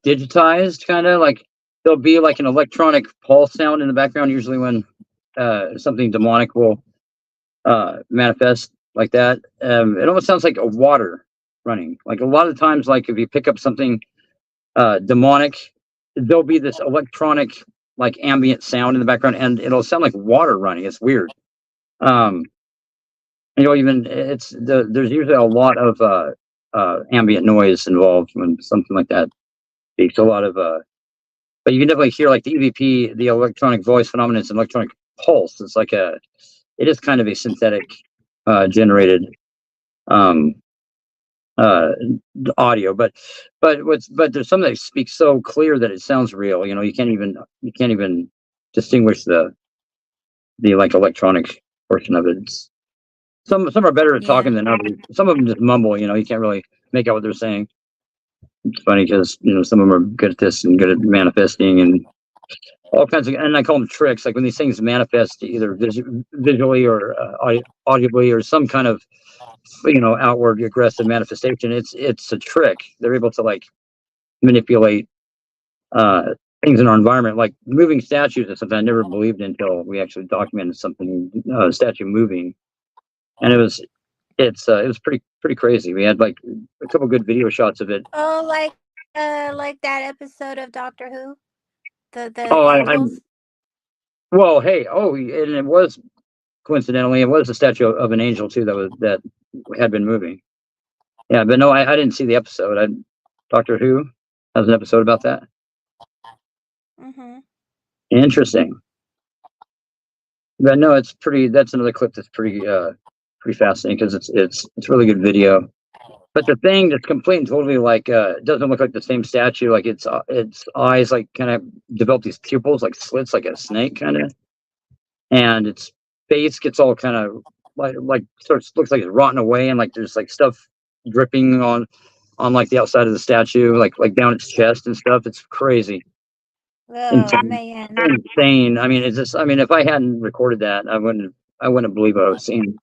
A: digitized, kind of like there'll be like an electronic pulse sound in the background usually when something demonic will manifest like that. It almost sounds like a water running. Like a lot of times, like if you pick up something demonic, there'll be this electronic like ambient sound in the background, and it'll sound like water running. It's weird. Um, even there's usually a lot of ambient noise involved when something like that speaks. A lot of but you can definitely hear like the EVP, the electronic voice phenomenon. It's an electronic pulse. It is kind of a synthetic generated um uh audio, but there's some that speak so clear that it sounds real. You can't even distinguish the like electronic portion of it. Some are better at
C: Yeah.
A: talking than others. Some of them just mumble. You can't really make out what they're saying. It's funny because some of them are good at this and good at manifesting and all kinds of. And I call them tricks. Like when these things manifest either visually or audibly or some kind of outward aggressive manifestation. It's a trick. They're able to like manipulate uh, things in our environment. Like moving statues is something I never believed in until we actually documented something statue moving, and it was pretty crazy. We had like a couple good video shots of it.
C: Oh, like that episode of Doctor Who, the
A: Oh,
C: angels.
A: well, hey, and it was coincidentally it was a statue of an angel too that had been moving. Yeah, but no, I didn't see the episode. Doctor Who has an episode about that.
C: Mm-hmm.
A: Interesting. But no, it's pretty. That's another clip that's pretty fascinating because it's really good video. But the thing that's complete and totally like doesn't look like the same statue. Like its eyes like kind of develop these pupils like slits like a snake kind of, and its face gets all kind of like sort of looks like it's rotten away and like there's like stuff dripping on like the outside of the statue like down its chest and stuff. It's crazy.
C: Oh
A: Insane.
C: man.
A: Insane. I mean, it's just. I mean, if I hadn't recorded that, I wouldn't believe what I was seeing.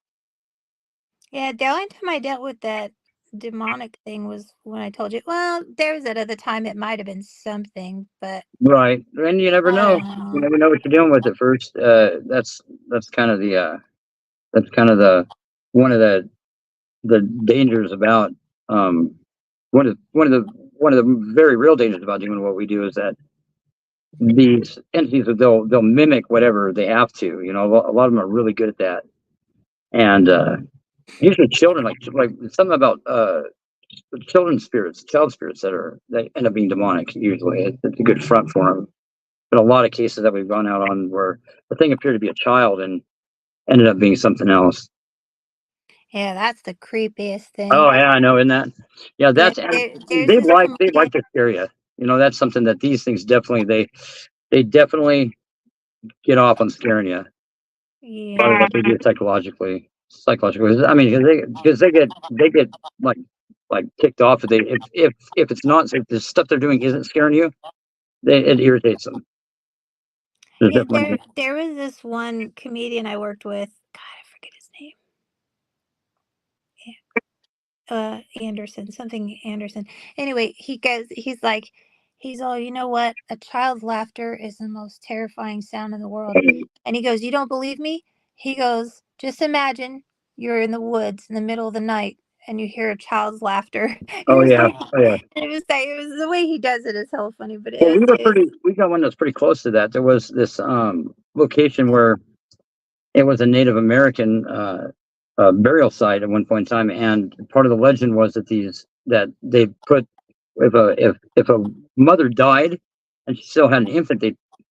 C: Yeah, the only time I dealt with that demonic thing was when I told you. Well, there was that other time it might have been something, but
A: Right, and you never
C: I
A: know.
C: don't
A: You
C: know.
A: never know what you're dealing with at first. That's kind of the one of the dangers about one of the very real dangers about doing what we do is that these entities they'll mimic whatever they have to. A lot of them are really good at that, and usually children like something about child spirits that end up being demonic. Usually, it's a good front for them. But a lot of cases that we've gone out on where the thing appeared to be a child and ended up being something else.
C: Yeah, that's the creepiest
A: Oh
C: thing.
A: yeah, I know, isn't that? Yeah,
C: There,
A: that's and
C: there's this
A: they
C: comedian.
A: like to scare you. That's something that these things definitely they definitely get off on scaring you. Part of
C: Yeah.
A: what they do psychologically. Psychologically, I mean, because they get like kicked off if if it's not if the stuff they're doing isn't scaring you, it irritates them. There's
C: Yeah,
A: definitely
C: there was this one comedian I worked with. God, I forget his name. Anderson, something Anderson. Anyway, he's all, you know what? A child's laughter is the most terrifying sound in the world. And he goes, you don't believe me? He goes, just imagine you're in the woods in the middle of the night and you hear a child's laughter.
A: Oh yeah, oh yeah.
C: It was the way he does it is so funny, but
A: Well,
C: it's
A: we got one that's pretty close to that. There was this location where it was a Native American burial site at one point in time, and part of the legend was that they put if a mother died and she still had an infant,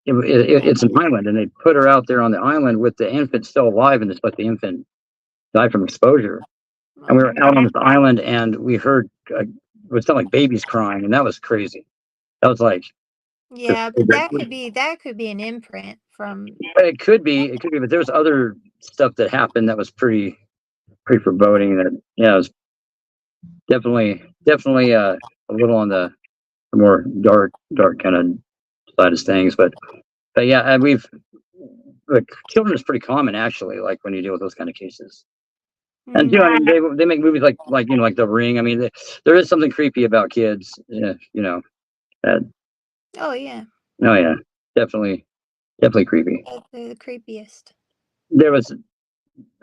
A: it's an island, and they put her out there on the island with the infant still alive, and just let the infant die from exposure. And we were out on this island, and we heard it would sound like babies crying, and that was crazy. That was like,
C: Yeah, but that could be an imprint from.
A: it could be, but there's other stuff that happened that was pretty foreboding. That yeah, it was definitely a little on the more dark kind of side of things, but yeah, and like children is pretty common actually. Like when you deal with those kind of cases. And I mean, they make movies like like The Ring. I mean, there is something creepy about kids. Yeah, that,
C: Oh yeah.
A: oh yeah, definitely creepy.
C: They're the creepiest.
A: There was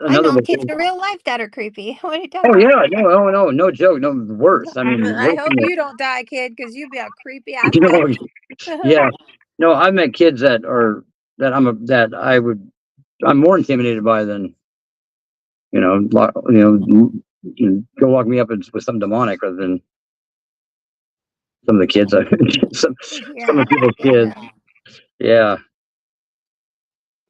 C: I
A: another.
C: know kids in real life that are creepy. What are you talking
A: Oh
C: about?
A: yeah, no joke, no worse. I mean,
C: I hope you don't die, kid, because you'd be a creepy ass.
A: yeah, no, I met kids that I'm more intimidated by than go lock me up with some demonic rather than some of the kids some of the people's kids. Yeah.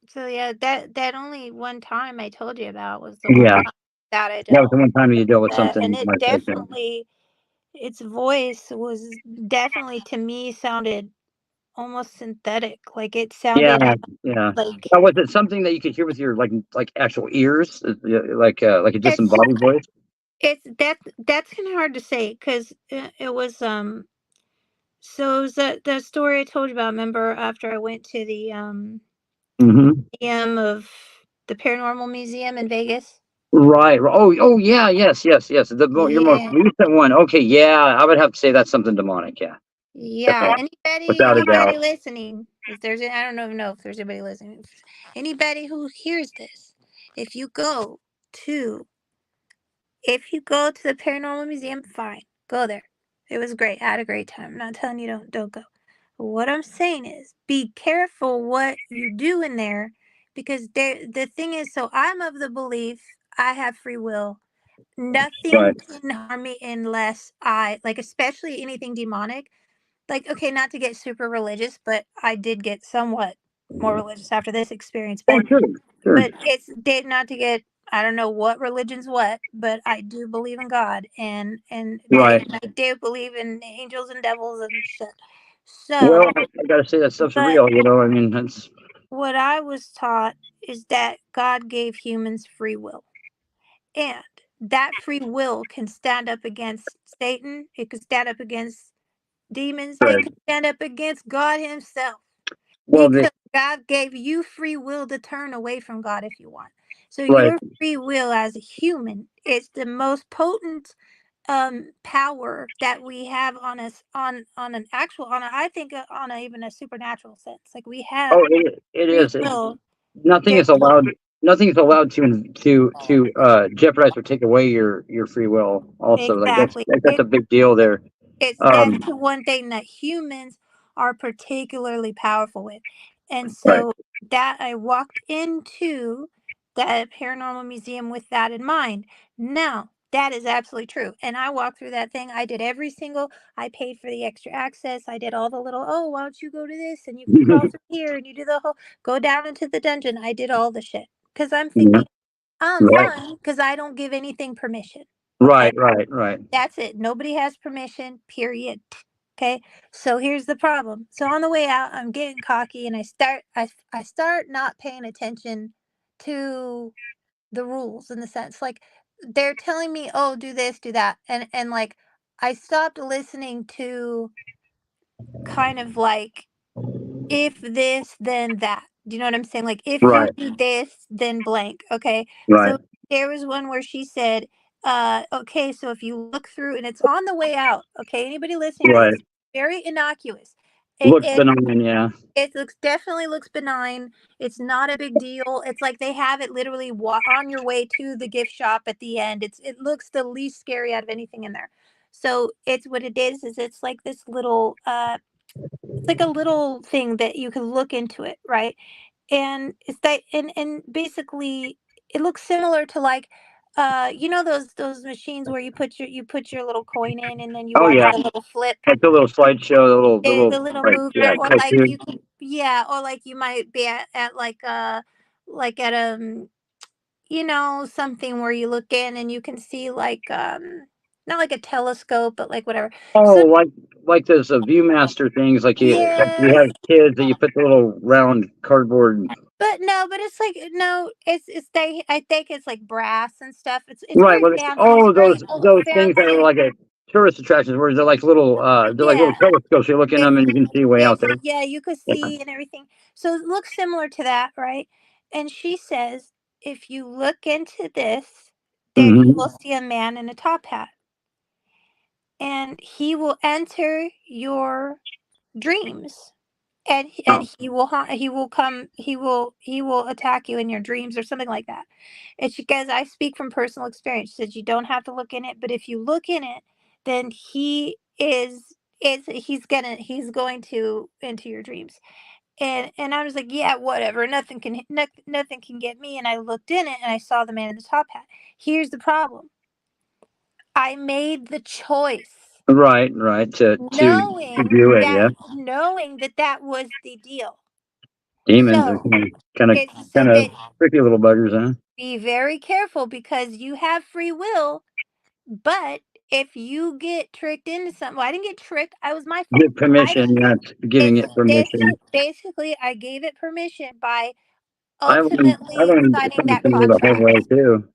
C: So yeah, that only one time I told you about was the one
A: Yeah.
C: time that I
A: That was
C: dealt
A: the one time you dealt with
C: with,
A: something
C: and it
A: like that.
C: definitely, its voice was definitely to me sounded almost synthetic. Like it
A: Yeah,
C: sounded
A: yeah.
C: like
A: Now, was it something that you could hear with your like actual ears, like a disembodied voice?
C: it's that's kind of hard to say because it was so it was the story I told you about. Remember after I went to the museum of the Paranormal Museum in Vegas?
A: Right. Oh, yeah. Yes. Your most
C: Yeah.
A: recent one. Okay. Yeah, I would have to say that's something demonic. Yeah.
C: Yeah.
A: Without a doubt.
C: Anybody listening? If there's, I don't even know if there's anybody listening. Anybody who hears this, if you go to the Paranormal Museum, fine, go there. It was great. I had a great time. I'm not telling you don't go. But what I'm saying is, be careful what you do in there, because the thing is, so I'm of the belief I have free will. Nothing
A: Right.
C: can harm me unless I like, especially anything demonic. Like, okay, not to get super religious, but I did get somewhat more religious after this experience.
A: Oh, sure.
C: But it's not to get, I don't know what religion's what, but I do believe in God, and
A: Right.
C: I do believe in angels and devils and shit.
A: Well,
C: So,
A: I gotta say that stuff's
C: but
A: real. I mean, that's
C: what I was taught is that God gave humans free will. And that free will can stand up against Satan. It can stand up against demons.
A: right.
C: It can stand up against God himself.
A: Well,
C: Because God gave you free will to turn away from God if you want. So
A: right.
C: your free will as a human is the most potent power that we have on us on an actual on a, I think on a, even a supernatural sense. Like we have
A: Oh, it
C: free
A: is.
C: will.
A: Nothing is
C: Therefore,
A: allowed. Nothing is allowed to jeopardize or take away your free will. Also, like
C: exactly.
A: that's a big deal there.
C: That's the one thing that humans are particularly powerful with. And
A: Right.
C: so that I walked into that paranormal museum with that in mind. Now, that is absolutely true. And I walked through that thing. I did I paid for the extra access. I did all the little, oh, why don't you go to this and you can crawl through here and you do the whole, go down into the dungeon. I did all the shit because I'm
A: Yeah.
C: thinking, I'm
A: Right.
C: fine because I don't give anything permission. Okay.
A: Right.
C: That's it. Nobody has permission, period. Okay. So here's the problem. So on the way out, I'm getting cocky and I start not paying attention to the rules in the sense like they're telling me, oh, do this, do that. And like I stopped listening to kind of like if this, then that. Do you know what I'm saying? Like if you
A: Right.
C: do this, then blank. Okay.
A: Right.
C: So there was one where she said, okay, so if you look through and it's on the way out, okay, anybody listening to
A: Right.
C: this, very innocuous.
A: Looks benign. Yeah.
C: It definitely looks benign. It's not a big deal. It's like they have it literally on your way to the gift shop at the end. It looks the least scary out of anything in there. So it's what it is it's like this little it's like a little thing that you can look into it, right? And it's that and basically it looks similar to like you know those machines where you put your little coin in and then you
A: Oh
C: watch
A: yeah,
C: the little flip,
A: like the little slideshow,
C: the little
A: like
C: movie,
A: yeah,
C: or like
A: cartoon.
C: you could, yeah, or like you might be at like at you know, something where you look in and you can see like not like a telescope but like whatever.
A: Oh,
C: So
A: like those Viewmaster things, like you
C: yes,
A: have kids that you put the little round cardboard.
C: but no, but it's like no, it's they. I think it's like brass and stuff. It's
A: Right.
C: very
A: Well,
C: fancy. It's very
A: those things that are
C: fancy.
A: like a tourist attractions, where they're like little
C: Yeah,
A: telescopes. You look in them and you can see way out there.
C: yeah, you could
A: Yeah.
C: see and everything. So it looks similar to that, right? And she says, if you look into this, then you
A: Hmm.
C: will see a man in a top hat, and he will enter your dreams. And
A: Oh,
C: he will come he will attack you in your dreams or something like that. It's because I speak from personal experience. Says you don't have to look in it, but if you look in it, then he's going to into your dreams. And I was like, yeah, whatever, nothing can get me. And I looked in it and I saw the man in the top hat. Here's the problem: I made the choice,
A: right. To
C: knowing
A: do it.
C: that
A: Yeah.
C: knowing that that was the deal.
A: Demons are
C: So it's
A: kind of tricky little buggers, huh?
C: be very careful because you have free will, but if you get tricked into something, well, I didn't get tricked. I was my fault.
A: Give permission, not giving
C: It's
A: it permission.
C: basically I gave it permission by
A: I
C: ultimately
A: learned
C: signing
A: something
C: that
A: similar the hard
C: contract.
A: way too.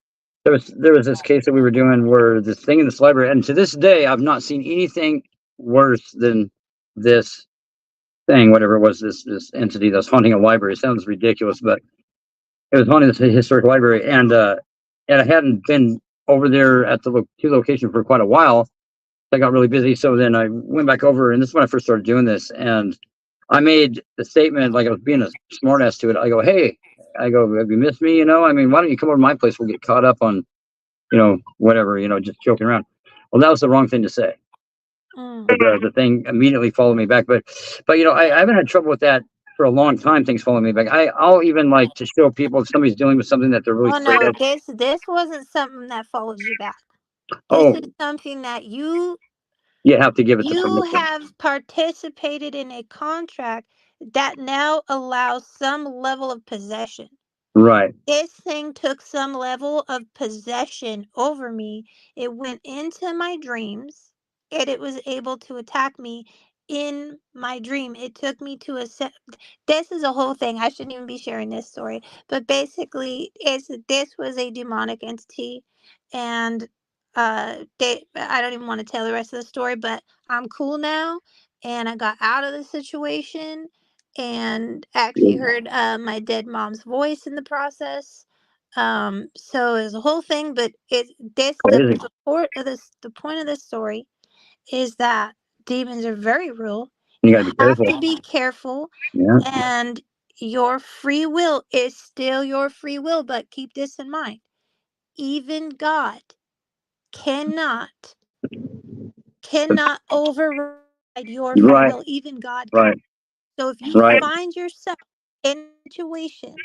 A: There was this case that we were doing where this thing in this library, and to this day, I've not seen anything worse than this thing, whatever it was, this entity that's haunting a library. It sounds ridiculous, but it was haunting this historic library, and I hadn't been over there at the two location for quite a while. I got really busy, so then I went back over, and this is when I first started doing this, and I made the statement like I was being a smartass to it. I go, hey, I go, have you missed me? I mean, why don't you come over to my place? We'll get caught up on, whatever, just joking around. Well, that was the wrong thing to say.
C: Mm.
A: The thing immediately followed me back, but I haven't had trouble with that for a long time. Things following me back. I'll even like to show people if somebody's dealing with something that they're really
C: Oh
A: afraid
C: no,
A: of.
C: this wasn't something that follows you back. This
A: Oh,
C: is something that
A: you have to give it the
C: you
A: permission.
C: have participated in a contract that now allows some level of possession.
A: Right.
C: This thing took some level of possession over me. It went into my dreams and it was able to attack me in my dream. It took me to a set. This is a whole thing. I shouldn't even be sharing this story. But basically, this was a demonic entity. And I don't even want to tell the rest of the story, but I'm cool now. And I got out of the situation and actually heard my dead mom's voice in the process. So it's a whole thing, but
A: Crazy.
C: the point of this story is that demons are very real.
A: You
C: You
A: got to be
C: have
A: careful.
C: to be careful,
A: Yeah.
C: and your free will is still your free will. But keep this in mind: even God cannot override your free
A: Right.
C: will. Even God can.
A: Right.
C: So if you
A: Right.
C: find yourself in a situation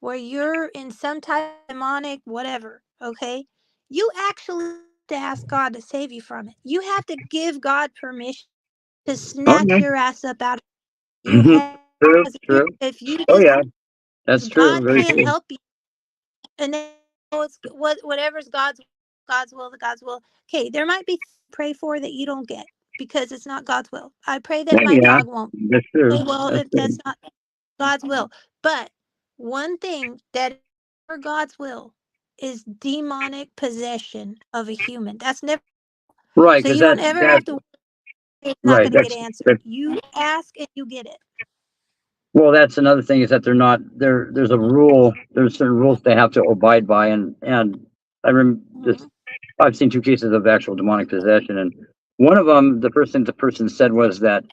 C: where you're in some type of demonic whatever, okay, you actually have to ask God to save you from it. You have to give God permission to snatch
A: Okay.
C: your ass up out of it. You have,
A: True. True.
C: if you
A: Oh
C: just
A: yeah. That's true.
C: God
A: Very
C: can't
A: true.
C: help you, and then it's whatever's God's will. Okay, there might be things you pray for that you don't get because it's not God's will. I pray that my
A: Yeah.
C: dog won't.
A: That's true.
C: Okay, well,
A: That's
C: if
A: true.
C: that's not God's will. But one thing that is never God's will is demonic possession of a human. That's never.
A: Right.
C: So
A: Because
C: you don't ever have to worry it's not
A: right.
C: going to get answered. You ask and you get it.
A: Well, that's another thing is that they're not there. There's a rule. There's certain rules they have to abide by, and I remember this.
C: Mhm.
A: I've seen two cases of actual demonic possession, and one of them, the first thing the person said was that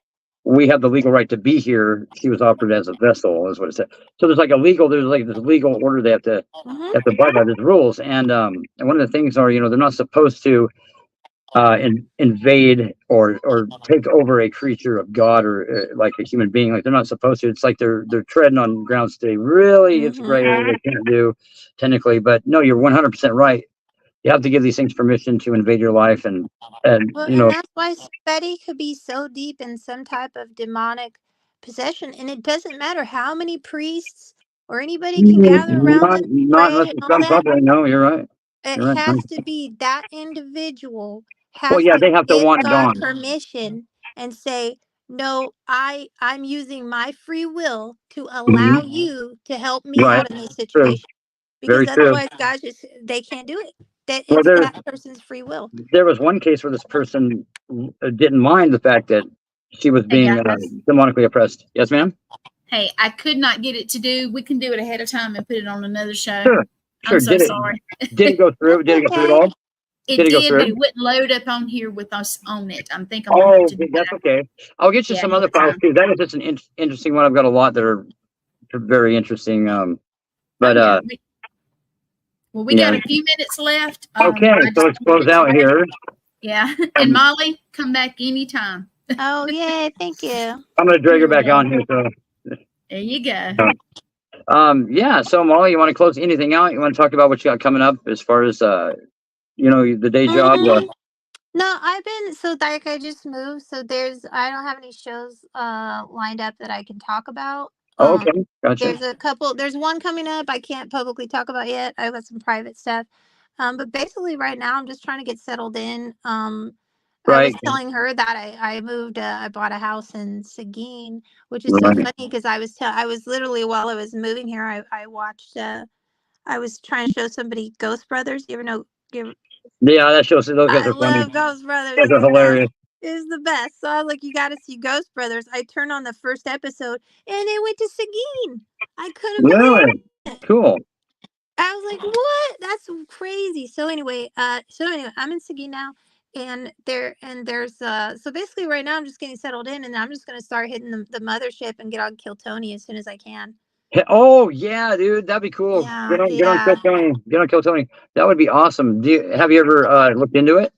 A: we have the legal right to be here. She was offered as a vessel, is what it said. So there's like this legal order they
C: Mhm.
A: have to abide by. There's rules, and one of the things are they're not supposed to invade or take over a creature of God or like a human being. Like they're not supposed to. It's like they're treading on grounds they really it's a gray
C: Mhm.
A: area they can't do technically. But no, you're 100% right. you have to give these things permission to invade your life, and
C: Well,
A: you
C: and
A: know,
C: that's why Betty could be so deep in some type of demonic possession, and it doesn't matter how many priests or anybody can gather around them,
A: not unless
C: pray, and
A: it's
C: all
A: done
C: that.
A: properly. No, you're right.
C: It
A: You're right.
C: has to be that individual
A: Well,
C: has
A: yeah,
C: to
A: they have to
C: give
A: want it
C: God
A: gone.
C: permission and say, "No, I'm using my free will to allow
A: Mhm.
C: you to help me
A: Right.
C: out in this
A: True.
C: situation." Because
A: Very true.
C: otherwise, God just they can't do it. That
A: Well,
C: it's that person's free will.
A: there was one case where this person didn't mind the fact that she was
B: Hey
A: being
B: guys,
A: demonically oppressed. Yes, ma'am.
B: hey, I could not get it to do. We can do it ahead of time and put it on another show.
A: Sure.
B: I'm
A: Sure.
B: so sorry.
A: Did it go through?
C: That's
A: Did it go through at
C: okay.
A: all? Did
B: It
A: it go
B: did, but
A: through?
B: it wouldn't load up on here with us on it. I think I'm gonna have
A: Oh,
B: to do
A: that's
B: that.
A: okay. I'll get you
B: Yeah,
A: some
B: ahead
A: other
B: of
A: files
B: time.
A: too. That is just an interesting one. I've got a lot that are very interesting.
B: Oh
A: But
B: yeah. We
A: yeah.
B: got a few minutes left.
A: Okay,
B: I
A: so
B: just
A: let's
B: wanted
A: close
B: to
A: out
B: check.
A: here.
B: Yeah, and Molly, come back anytime.
C: Oh, yay. Thank you.
A: I'm gonna drag her
B: You're
A: back on
B: welcome.
A: here.
B: There you go.
A: Yeah. So Molly, you want to close anything out? You want to talk about what you got coming up as far as the day job?
C: No, I've been so like I just moved, so I don't have any shows lined up that I can talk about.
A: Okay, gotcha.
C: There's one coming up I can't publicly talk about yet. I've got some private stuff. But basically right now I'm just trying to get settled in. I was
A: Right.
C: telling her that I moved I bought a house in Seguin, which is so
A: Right.
C: funny because I was literally while I was moving here I watched I was trying to show somebody Ghost Brothers. You ever know
A: Yeah, that shows those guys
C: I
A: are funny.
C: love Ghost Brothers.
A: Those
C: It's
A: are
C: the best.
A: hilarious.
C: It's the best. So I was like, you got to see Ghost Brothers. I turned on the first episode and they went to Seguin. I couldn't believe
A: Really
C: it.
A: cool.
C: I was like, what? That's crazy. So anyway, I'm in Seguin now. So basically right now I'm just getting settled in and I'm just gonna start hitting the mothership and get on Kill Tony as soon as I can.
A: Oh yeah, dude, that'd be cool.
C: Yeah,
A: Get on Kill Tony. Get on Kill Tony. That would be awesome. Have you ever looked into it?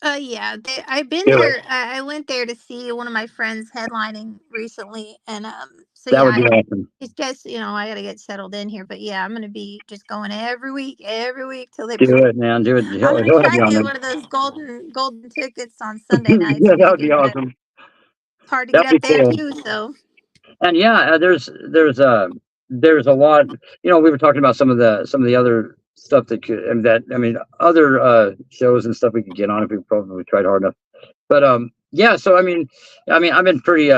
C: Yeah, I've been
A: Do it.
C: there. I went there to see one of my friends headlining recently, and so
A: That
C: yeah,
A: would be awesome.
C: it's just I got to get settled in here. But yeah, I'm gonna be just going every week till they.
A: Do it, man. Do it.
C: I'm gonna
A: He'll have
C: try
A: you
C: to
A: on
C: get
A: there.
C: one of those golden tickets on Sunday nights
A: Yeah,
C: and
A: that
C: make
A: would be
C: it, but
A: awesome.
C: it's hard to get
A: That'd
C: up
A: be
C: there
A: cool.
C: too. So
A: And yeah, there's a lot. We were talking about some of the other stuff other shows and stuff we could get on if we probably tried hard enough. But yeah. So I've been pretty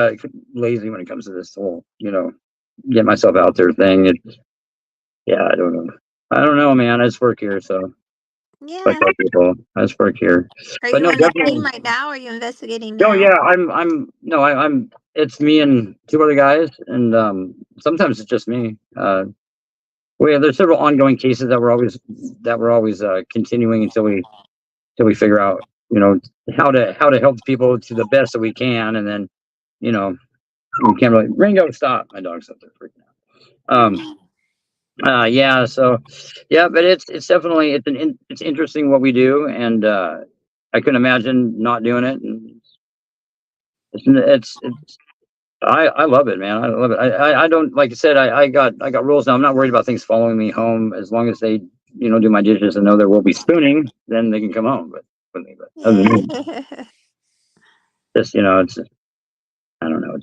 A: lazy when it comes to this whole get myself out there thing. Yeah, I don't know. I don't know, man. I just work here, so like
C: yeah.
A: most people, I just work here.
C: Are
A: But
C: you
A: no,
C: on the
A: definitely.
C: team right now? Or are you investigating
A: No,
C: now?
A: yeah, I'm no, I'm. It's me and two other guys, and sometimes it's just me. There's several ongoing cases that we're always continuing until we figure out how to help people to the best that we can, and then you know we can't really Ringo stop. My dog's up there freaking out. Yeah, so yeah, but it's definitely it's interesting what we do, and I couldn't imagine not doing it, and it's I love it, man. I love it. I don't, like I said, I got rules now. I'm not worried about things following me home as long as they do my dishes and know there will be spooning, then they can come home. But with me, but other than that,
C: Yeah.
A: just it's I don't know,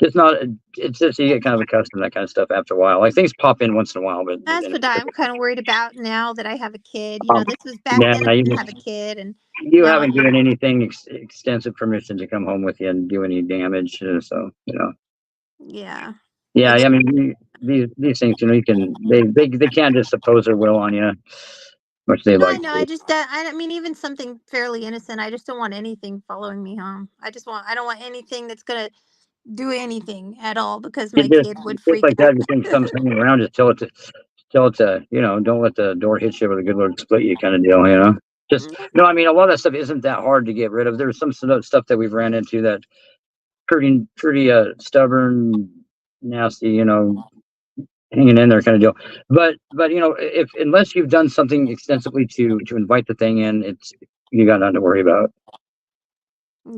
A: it's not it's just you get kind of accustomed to that kind of stuff after a while. Like things pop in once in a while, but
C: That's
A: then
C: what I'm kind of worried about now that I have a kid.
A: um,
C: This was back
A: yeah,
C: then I didn't have a kid, and
A: you
C: now
A: haven't given anything extensive permission to come home with you and do any damage, so
C: yeah.
A: Yeah,
C: But
A: I mean these things, you can they can't just impose their will on you, much they
C: no,
A: like
C: I know.
A: to.
C: I mean, even something fairly innocent. I just don't want anything following me home. I don't want anything that's gonna do anything at all because my
A: It just
C: kid would
A: just
C: freak
A: like
C: out.
A: that, just things comes hanging around, just tell it to don't let the door hit you with a good Lord split you kind of deal. Just no, I mean a lot of that stuff isn't that hard to get rid of. There's some stuff that we've ran into that pretty stubborn, nasty, hanging in there kind of deal. But if unless you've done something extensively to invite the thing in, you got nothing to worry about.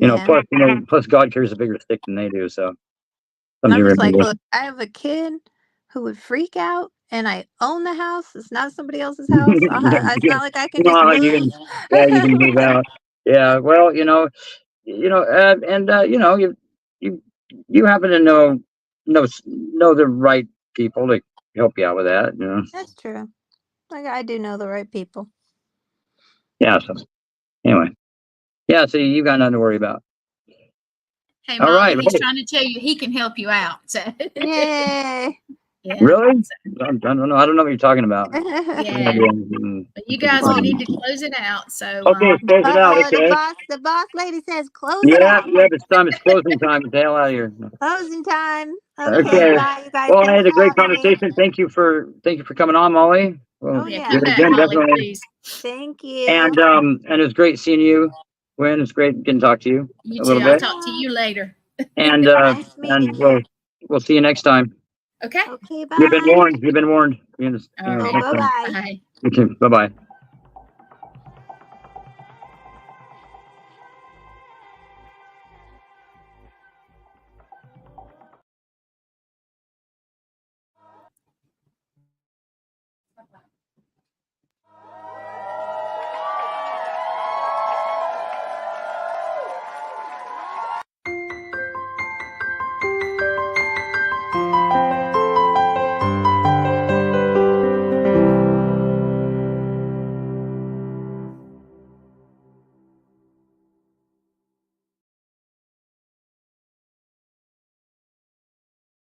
C: Yeah.
A: Plus God carries a bigger stick than they do. So
C: And
A: something
C: I'm
A: you
C: just like,
A: remember.
C: look, I have a kid who would freak out and I own the house. It's not somebody else's house. It's not like I can just
A: No, you
C: move.
A: can, yeah, you can move out. Yeah, well, you you happen to know the right people to help you out with that.
C: That's true. Like I do know the right people.
A: Yeah. So anyway, yeah. So you got nothing to worry about.
B: Hey,
A: All
B: Molly,
A: right.
B: he's trying to tell you he can help you out. So.
C: Yay!
B: Yeah.
A: Really? I don't know. I don't know what you're talking about.
B: Yeah. But you guys, we need to close it out. So.
A: Okay, close it out. Okay.
C: The boss lady says close it
A: Yeah,
C: out.
A: yeah. It's time. It's closing time. Get the hell out of here.
C: Closing time.
A: Okay.
C: Bye, you guys.
A: Well, I
C: Thanks
A: had a
C: for
A: great
C: having me.
A: conversation. Thank you for coming on, Molly. Well,
C: Oh,
B: Yeah,
C: yeah.
B: come
A: do it
B: back,
A: again,
B: Molly,
A: definitely.
B: please.
C: Thank you.
A: And it was great seeing you. Gwen, it's great getting to talk to you
B: You
A: a
B: too.
A: little
B: I'll
A: bit.
B: talk to you later.
A: And
C: Nice meeting
A: and
C: you.
A: we'll see you next time.
B: Okay.
C: Okay, bye.
A: You've been warned. You've been warned.
B: All right.
A: Next time.
C: Bye-bye.
B: Bye.
A: Okay. Bye bye.